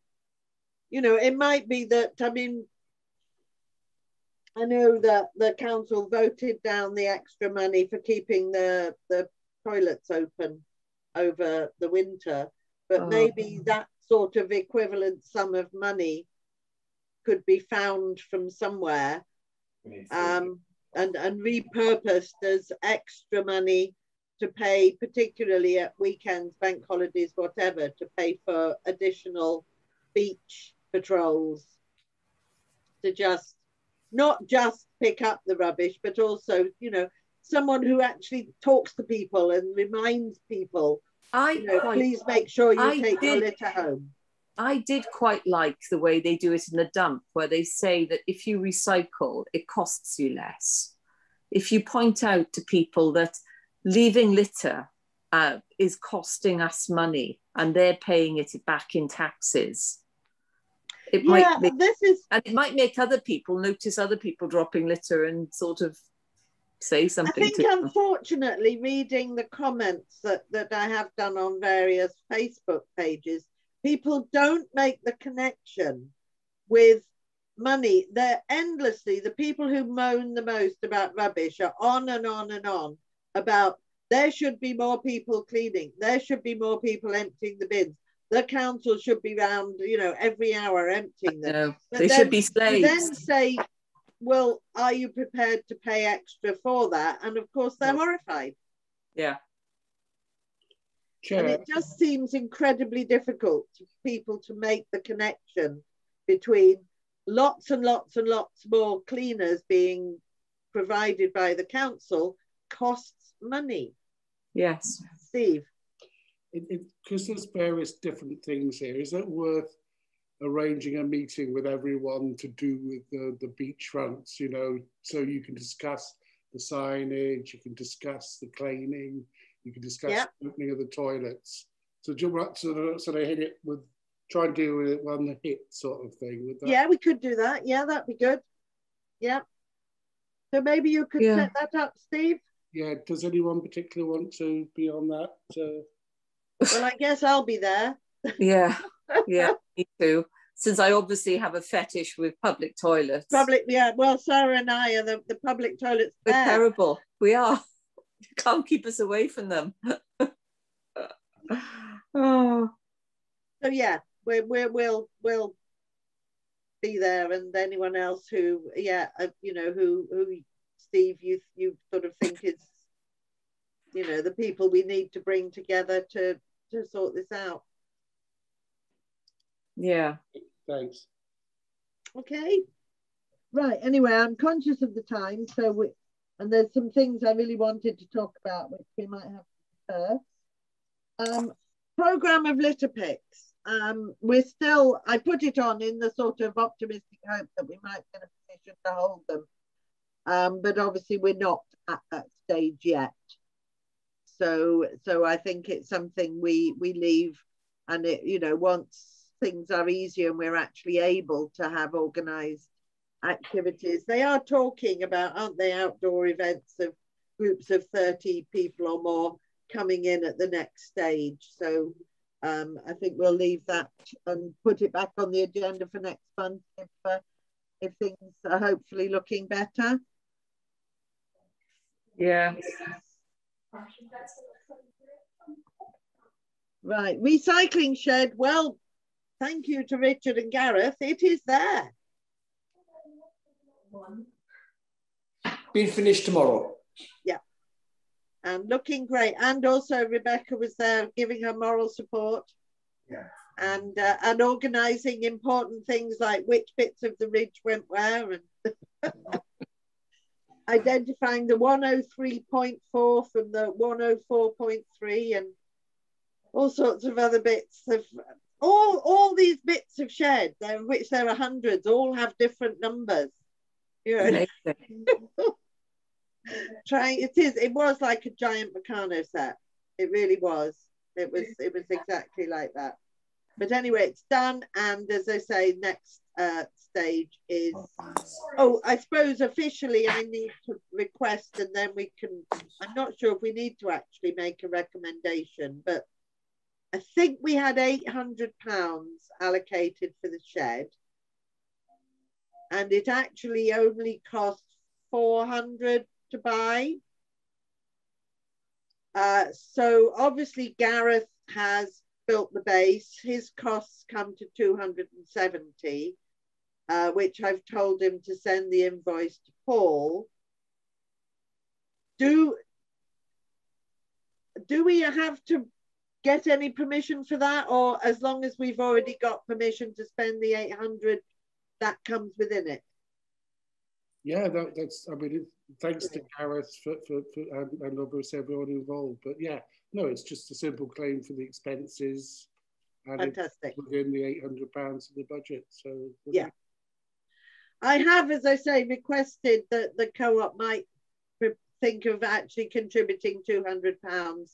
you know, it might be that, I mean, I know that the council voted down the extra money for keeping the toilets open over the winter, but maybe that sort of equivalent sum of money could be found from somewhere and repurposed as extra money to pay, particularly at weekends, bank holidays, whatever, to pay for additional beach patrols to just not just pick up the rubbish, but also, you know, someone who actually talks to people and reminds people, please make sure you take your litter home. I did quite like the way they do it in the dump, where they say that if you recycle, it costs you less. If you point out to people that leaving litter is costing us money and they're paying it back in taxes, it might make other people notice other people dropping litter and sort of say something. I think, unfortunately, reading the comments that I have done on various Facebook pages, people don't make the connection with money. They're endlessly, the people who moan the most about rubbish are on and on and on about there should be more people cleaning, there should be more people emptying the bins. The council should be round, you know, every hour emptying them. No, they should be slaves. Then say, well, are you prepared to pay extra for that? And of course, they're horrified. Yeah. Chair. And it just seems incredibly difficult for people to make the connection between lots and lots and lots more cleaners being provided by the council costs money. Yes. Steve. Because there's various different things here, is it worth arranging a meeting with everyone to do with the beach fronts, you know, so you can discuss the signage, you can discuss the cleaning, you can discuss the opening of the toilets. So they hit it with try and deal with it one hit sort of thing. With that. Yeah, we could do that. Yeah, that'd be good. Yeah. So maybe you could set that up, Steve. Yeah. Does anyone particularly want to be on that? Well, I guess I'll be there. Yeah. Yeah, me too. Since I obviously have a fetish with public toilets. Yeah. Well, Sarah and I are the public toilets. We're terrible. We are. You can't keep us away from them. Oh. So yeah, we'll be there, and anyone else who, who Steve, you sort of think is, the people we need to bring together to sort this out. Yeah. Thanks. Okay. Right. Anyway, I'm conscious of the time, and there's some things I really wanted to talk about, which we might have to program of litter picks. I put it on in the sort of optimistic hope that we might be in a position to hold them. But obviously we're not at that stage yet. So I think it's something we leave, and once things are easier and we're actually able to have organized activities. They are talking about, aren't they, outdoor events of groups of 30 people or more coming in at the next stage. So I think we'll leave that and put it back on the agenda for next month if things are hopefully looking better. Yeah. Right, recycling shed. Well, thank you to Richard and Gareth. It is there. Being finished tomorrow. Yeah. And looking great. And also Rebecca was there giving her moral support. Yeah. And organising important things like which bits of the ridge went where, and identifying the 103.4 from the 104.3, and all sorts of other bits of all these bits of shed, which there are hundreds, all have different numbers. It was like a giant Meccano set. It really was. It was exactly like that. But anyway, it's done, and as I say, next stage is, I suppose officially I need to request, and then we can, I'm not sure if we need to actually make a recommendation, but I think we had £800 allocated for the shed, and it actually only cost 400 to buy. So obviously Gareth has built the base. His costs come to 270, which I've told him to send the invoice to Paul. Do we have to get any permission for that, or as long as we've already got permission to spend the 800, that comes within it? Yeah, that's. I mean, thanks to Gareth and obviously everyone involved. But yeah, no, it's just a simple claim for the expenses, and fantastic, it's within the £800 of the budget. So yeah, I have, as I say, requested that the co-op might think of actually contributing £200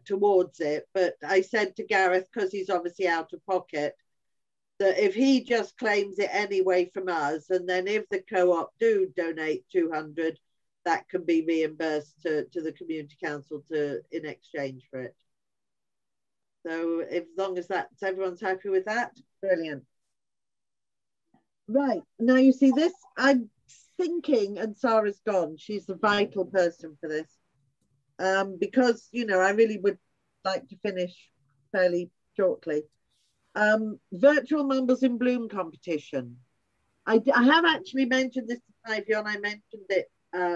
towards it, but I said to Gareth, because he's obviously out of pocket, that if he just claims it anyway from us, and then if the co-op do donate 200, that can be reimbursed to the community council in exchange for it. So as long as everyone's happy with that, brilliant. Right, now you see this, I'm thinking, and Sarah's gone, she's the vital person for this, because I really would like to finish fairly shortly. Virtual Mumbles in Bloom competition. I have actually mentioned this to Ivy, and I mentioned it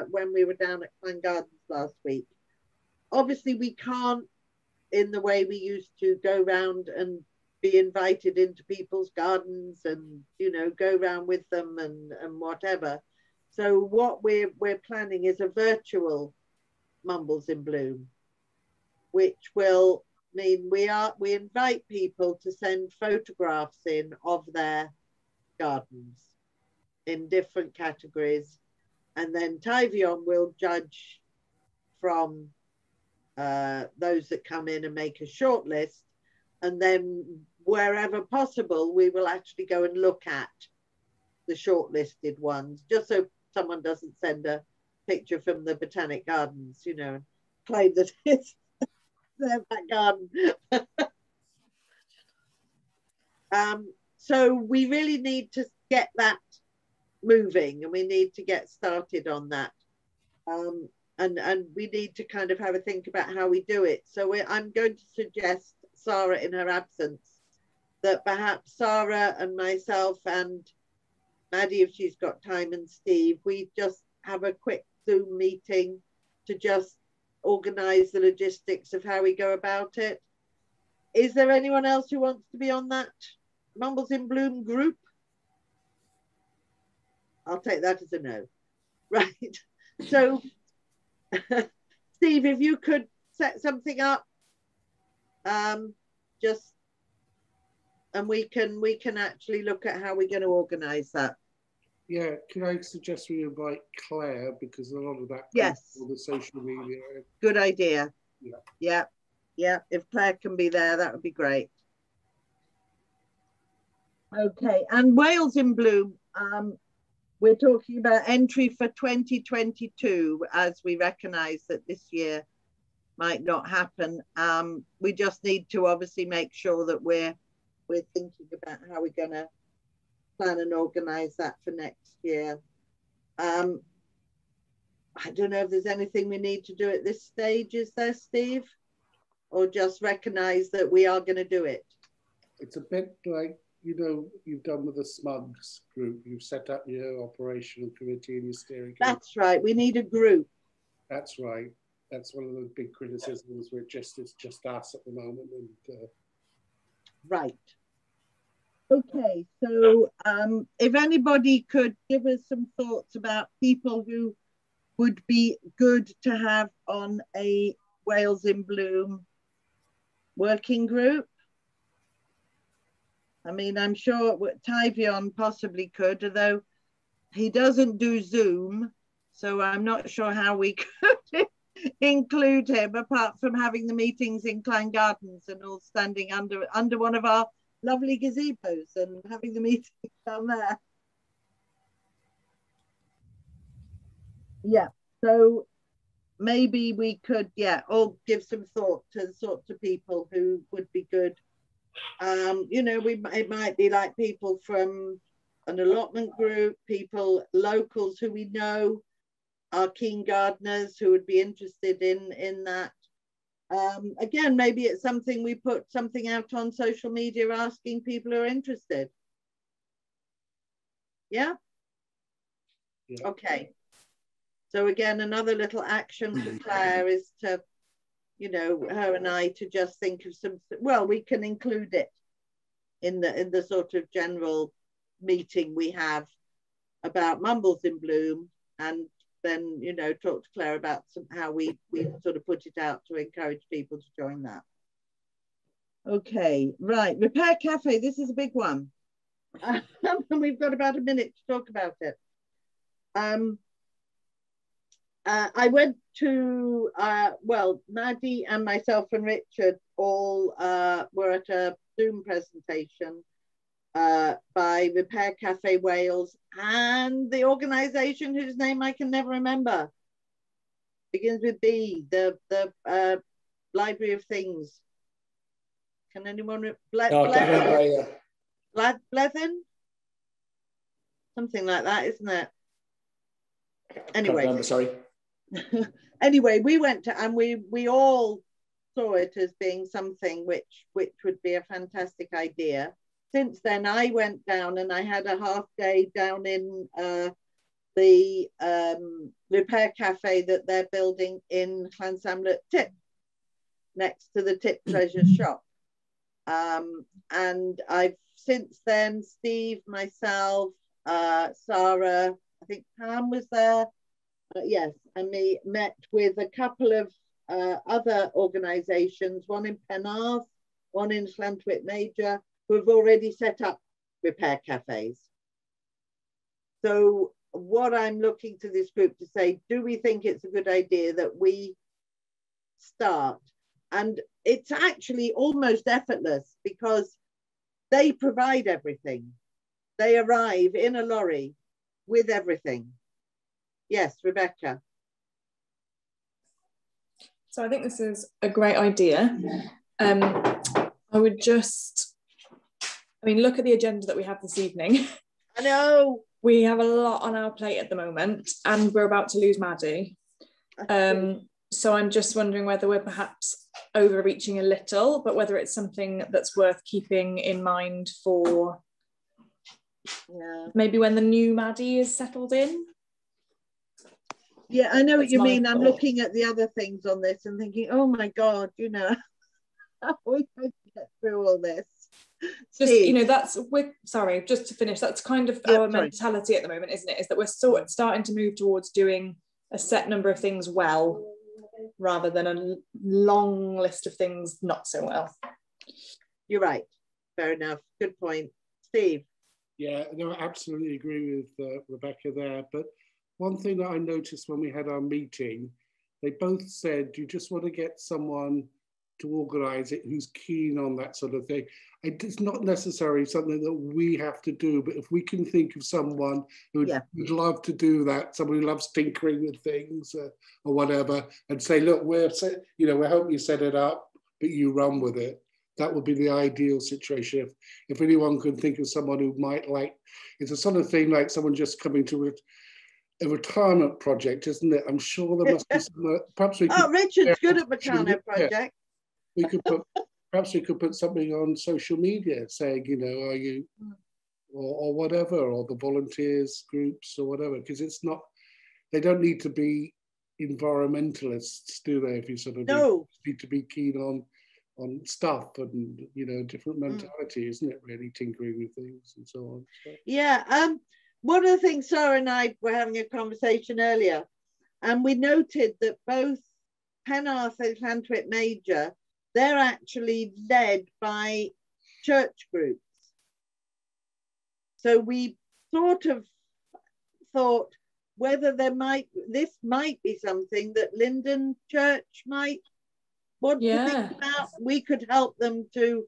when we were down at Clan Gardens last week. Obviously we can't, in the way we used to, go round and be invited into people's gardens and go round with them and whatever. So what we're planning is a virtual Mumbles in Bloom, which will mean we invite people to send photographs in of their gardens in different categories, and then Tyvion will judge from those that come in and make a short list, and then wherever possible, we will actually go and look at the shortlisted ones, just so someone doesn't send a picture from the Botanic Gardens, you know, and claim that it's their back garden. So we really need to get that moving, and we need to get started on that. And we need to kind of have a think about how we do it. So I'm going to suggest, Sarah in her absence, that perhaps Sarah and myself and Maddie, if she's got time, and Steve, we just have a quick Zoom meeting to just organise the logistics of how we go about it. Is there anyone else who wants to be on that Mumbles in Bloom group? I'll take that as a no. Right. So, Steve, if you could set something up, just, and we can actually look at how we're going to organise that. Yeah, can I suggest we invite Claire, because a lot of that yes on the social media. Good idea. Yeah. Yeah. If Claire can be there, that would be great. Okay, and Wales in Bloom. We're talking about entry for 2022, as we recognise that this year might not happen. We just need to obviously make sure that we're thinking about how we're going to plan and organise that for next year. I don't know if there's anything we need to do at this stage, is there, Steve? Or just recognise that we are going to do it? It's a bit like, you know, you've done with the SMUGS group. You've set up your operational committee and your steering committee. That's right. We need a group. That's right. That's one of the big criticisms. It's just us at the moment. And, right. Okay. So if anybody could give us some thoughts about people who would be good to have on a Wales in Bloom working group. I mean, I'm sure Tyvion possibly could, although he doesn't do Zoom, so I'm not sure how we could include him, apart from having the meetings in Klein Gardens and all standing under one of our lovely gazebos and having the meetings down there. Yeah, so maybe we could, all give some thought to the sorts of people who would be good. You know, it might be like people from an allotment group, people, locals who we know are keen gardeners who would be interested in that. Again, maybe it's something we put something out on social media asking people who are interested. Yeah? Okay. So again, another little action for Claire is to, you know, her and I to just think of some, well, we can include it in the sort of general meeting we have about Mumbles in Bloom, and then, you know, talk to Claire about how we sort of put it out to encourage people to join that. Okay, right, Repair Cafe, this is a big one. We've got about a minute to talk about it. I went to, well, Maddie and myself and Richard all were at a Zoom presentation by Repair Cafe Wales and the organisation whose name I can never remember. Begins with B, the Library of Things. Can anyone? Blethen? Something like that, isn't it? Anyway. Remember, sorry. Anyway, we went to, and we all saw it as being something which would be a fantastic idea. Since then, I went down and I had a half day down in the Repair Cafe that they're building in Llansamlet Tip, next to the Tip Treasure Shop. And I've since then, Steve, myself, Sarah, I think Pam was there. Yes, and me met with a couple of other organisations, one in Penarth, one in Llantwit Major, who have already set up repair cafes. So what I'm looking to this group to say, do we think it's a good idea that we start? And it's actually almost effortless, because They provide everything. They arrive in a lorry with everything. Yes, Rebecca. So I think this is a great idea. I would just, look at the agenda that we have this evening. I know. We have a lot on our plate at the moment, and we're about to lose Maddie. So I'm just wondering whether we're perhaps overreaching a little, but whether it's something that's worth keeping in mind for maybe when the new Maddie is settled in. Yeah, I know what you mean. I'm looking at the other things on this and thinking, oh my God, how we could get through all this. Just, sorry, just to finish, that's kind of our mentality at the moment, isn't it? Is that we're starting to move towards doing a set number of things well, rather than a long list of things not so well. You're right. Fair enough. Good point. Steve? Yeah, no, I absolutely agree with Rebecca there. But one thing that I noticed when we had our meeting, they both said, you just want to get someone to organise it who's keen on that sort of thing. It's not necessarily something that we have to do, but if we can think of someone who would love to do that, someone who loves tinkering with things or whatever, and say, look, we help you set it up, but you run with it. That would be the ideal situation. If anyone could think of someone who might like, it's a sort of thing like someone just coming to a retirement project, isn't it? I'm sure there must be some, perhaps we could... Oh, Richard's good at retirement project. We could perhaps we could put something on social media saying, are you, or whatever, or the volunteers groups or whatever, because it's not, they don't need to be environmentalists, do they? If you sort of need to be keen on stuff and, different mentality, isn't it, really, tinkering with things and so on. So. Yeah, one of the things Sarah and I were having a conversation earlier, and we noted that both Penarth and Llantwit Major, they're actually led by church groups. So we sort of thought whether this might be something that Linden Church might want to think about. We could help them to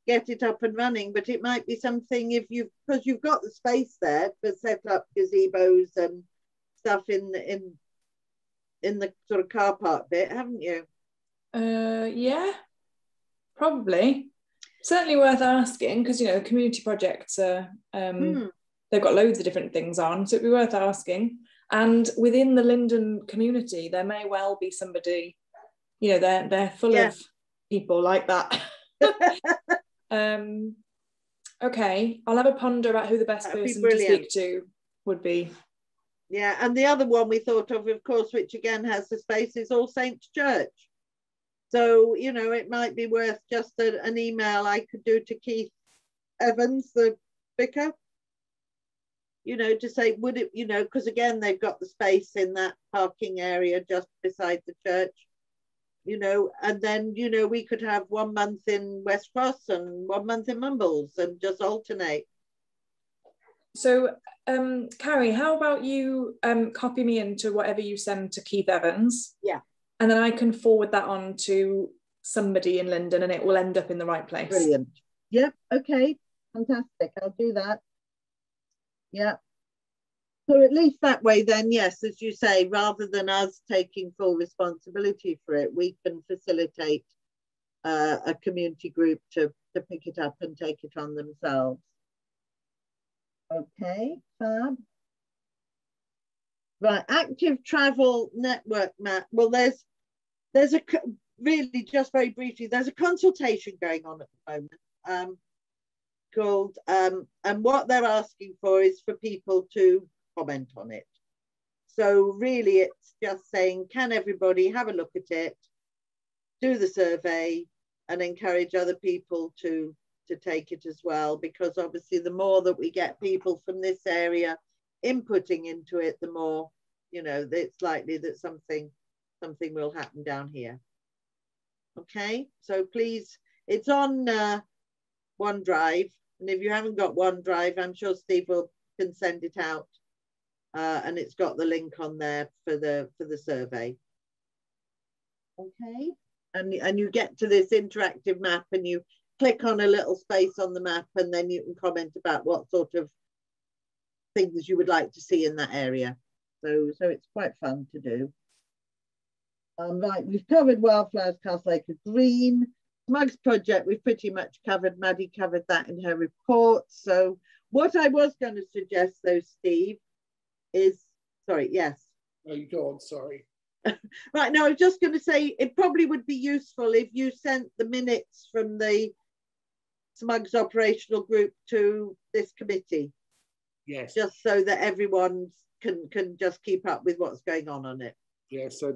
get it up and running, but it might be something because you've got the space there to set up gazebos and stuff in the sort of car park bit, haven't you? Yeah, probably. Certainly worth asking, because community projects are they've got loads of different things on, so it'd be worth asking. And within the Linden community, there may well be somebody, they're full of people like that. Okay, I'll have a ponder about who the best person to speak to would be. Yeah, and the other one we thought of course, which again has the space, is All Saints Church. So, it might be worth just an email I could do to Keith Evans, the vicar, to say, would it, because again, they've got the space in that parking area just beside the church, and then, we could have 1 month in West Cross and 1 month in Mumbles and just alternate. So, Carrie, how about you copy me into whatever you send to Keith Evans? Yeah. And then I can forward that on to somebody in Linden and it will end up in the right place. Brilliant. Yep. Okay. Fantastic. I'll do that. Yeah. So at least that way then, yes, as you say, rather than us taking full responsibility for it, we can facilitate a community group to pick it up and take it on themselves. Okay, fab. Right, active travel network map. Well, there's really, just very briefly, there's a consultation going on at the moment called, and what they're asking for is for people to comment on it. So really it's just saying, can everybody have a look at it, do the survey, and encourage other people to take it as well, because obviously the more that we get people from this area inputting into it, the more, it's likely that something will happen down here. Okay, so please, it's on OneDrive, and if you haven't got OneDrive, I'm sure Steve can send it out, and it's got the link on there for the survey. Okay, and you get to this interactive map, and you click on a little space on the map, and then you can comment about what sort of things you would like to see in that area. So it's quite fun to do. Right, we've covered Wildflowers, Castle Acre Green. Smugs project, we've pretty much covered. Maddie covered that in her report. So what I was going to suggest though, Steve, is, sorry, yes. Oh, you go on, sorry. Right, no, I was just going to say it probably would be useful if you sent the minutes from the Smugs operational group to this committee. Yes. Just so that everyone can just keep up with what's going on it. Yeah, so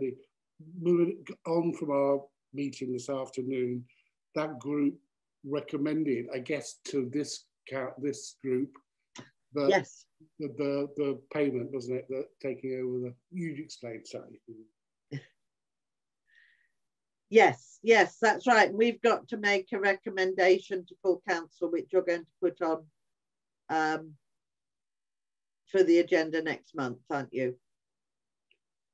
moving on from our meeting this afternoon, that group recommended, I guess, to this group that yes, the payment, wasn't it, that taking over the, you'd explain, sorry. Yes, that's right. We've got to make a recommendation to full council, which you're going to put on for the agenda next month, aren't you?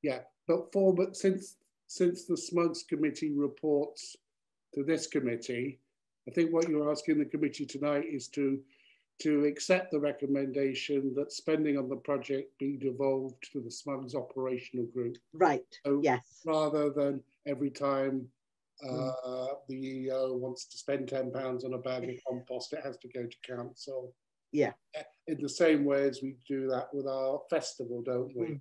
Yeah, but since the Smugs committee reports to this committee, I think what you're asking the committee tonight is to accept the recommendation that spending on the project be devolved to the Smugs operational group. Right, so yes. Rather than every time the EO wants to spend £10 on a bag of compost, it has to go to council. Yeah. In the same way as we do that with our festival, don't we?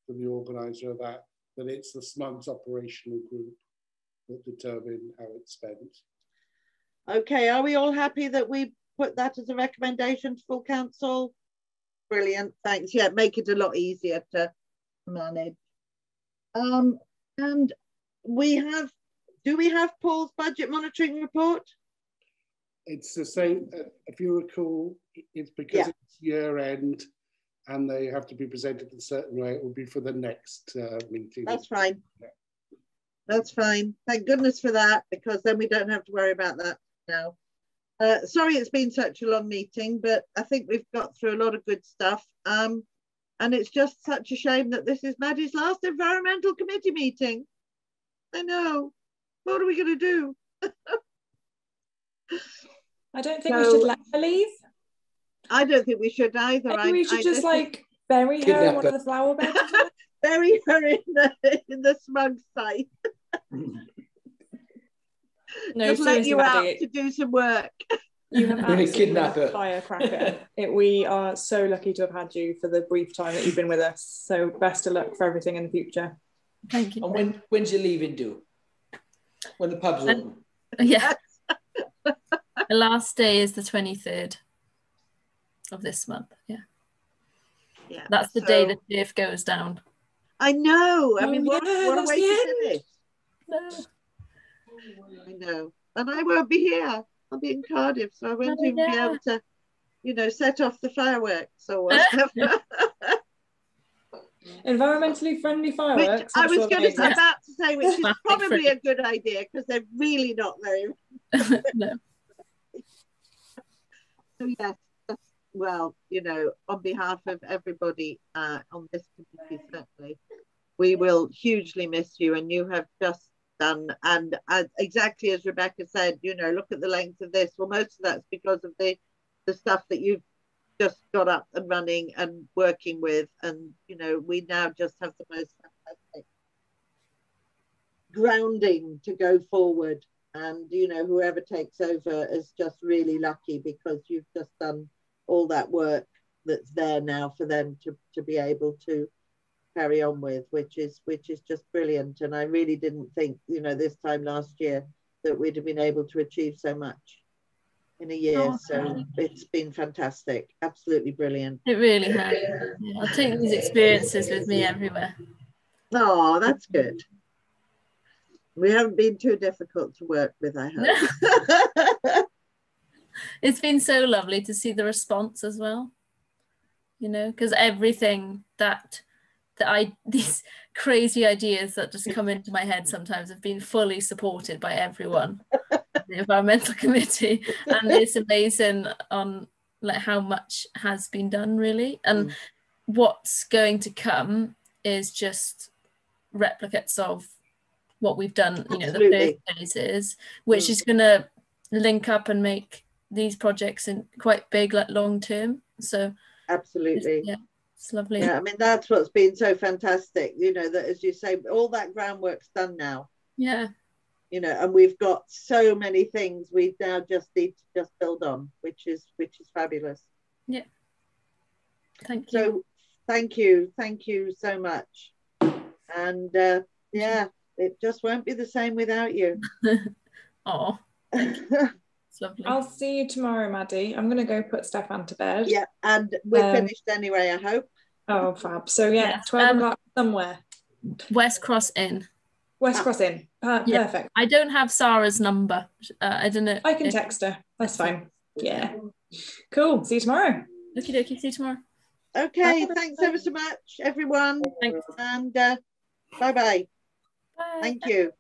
For the organiser of that it's the Smugs operational group that determine how it's spent. Okay, are we all happy that we put that as a recommendation to full council? Brilliant, thanks. Yeah, make it a lot easier to manage. And do we have Paul's budget monitoring report? It's the same, if you recall, it's because it's year end and they have to be presented in a certain way. It will be for the next meeting. That's fine. Yeah. That's fine. Thank goodness for that, because then we don't have to worry about that now. Sorry it's been such a long meeting, but I think we've got through a lot of good stuff. And it's just such a shame that this is Maddie's last environmental committee meeting. I know. What are we going to do? I don't think we should let her leave. I don't think we should either. Maybe we should just like bury her in one of the flower beds. Bury her in the smug site. No, just let you out to do some work. You have absolutely been a firecracker. We are so lucky to have had you for the brief time that you've been with us. So best of luck for everything in the future. Thank you. And when's your leaving due? When the pub's open? Yeah. The last day is the 23rd of this month. Yeah. That's the day the turf goes down. I know. I mean, what a way to finish. No. I know. And I won't be here. I'll be in Cardiff, so I won't even be able to, you know, set off the fireworks or whatever. Environmentally friendly fireworks. Which I was about to say, which is probably a good idea because they're really not very. No. So yes, well, you know, on behalf of everybody on this committee, certainly, we will hugely miss you, and you have just done, and exactly as Rebecca said, you know, look at the length of this. Well, most of that's because of the stuff that you've just got up and running and working with, and you know, we now just have the most fantastic grounding to go forward. And you know, whoever takes over is just really lucky because you've just done all that work that's there now for them to be able to carry on with, which is just brilliant. And I really didn't think, you know, this time last year that we'd have been able to achieve so much in a year. So it's been fantastic, absolutely brilliant. It really has. Yeah, I'll take these experiences with me everywhere. Oh, that's good. We haven't been too difficult to work with, I hope. It's been so lovely to see the response as well, you know, because everything these crazy ideas that just come into my head sometimes have been fully supported by everyone in the environmental committee, and it's amazing on like how much has been done really, and what's going to come is just replicates of what we've done, you know, the first phases, which is going to link up and make these projects in quite big, like long term. So absolutely, it's lovely. Yeah, I mean, that's what's been so fantastic, you know, that as you say, all that groundwork's done now. Yeah. You know, and we've got so many things we now just need to just build on, which is fabulous. Yeah. Thank you. So thank you so much. And yeah, it just won't be the same without you. Oh, thank you. It's lovely. I'll see you tomorrow, Maddie. I'm going to go put Stefan to bed. Yeah, and we're finished anyway, I hope. Oh, fab. So yeah, Yes. 12 o'clock somewhere. West Cross Inn. West Cross Inn. Perfect. I don't have Sarah's number. I don't know. I can text her. That's fine. Yeah. Cool. See you tomorrow. Okie dokie. See you tomorrow. Okay. Thanks ever so much, everyone. Thanks. And bye-bye. Bye. Thank you.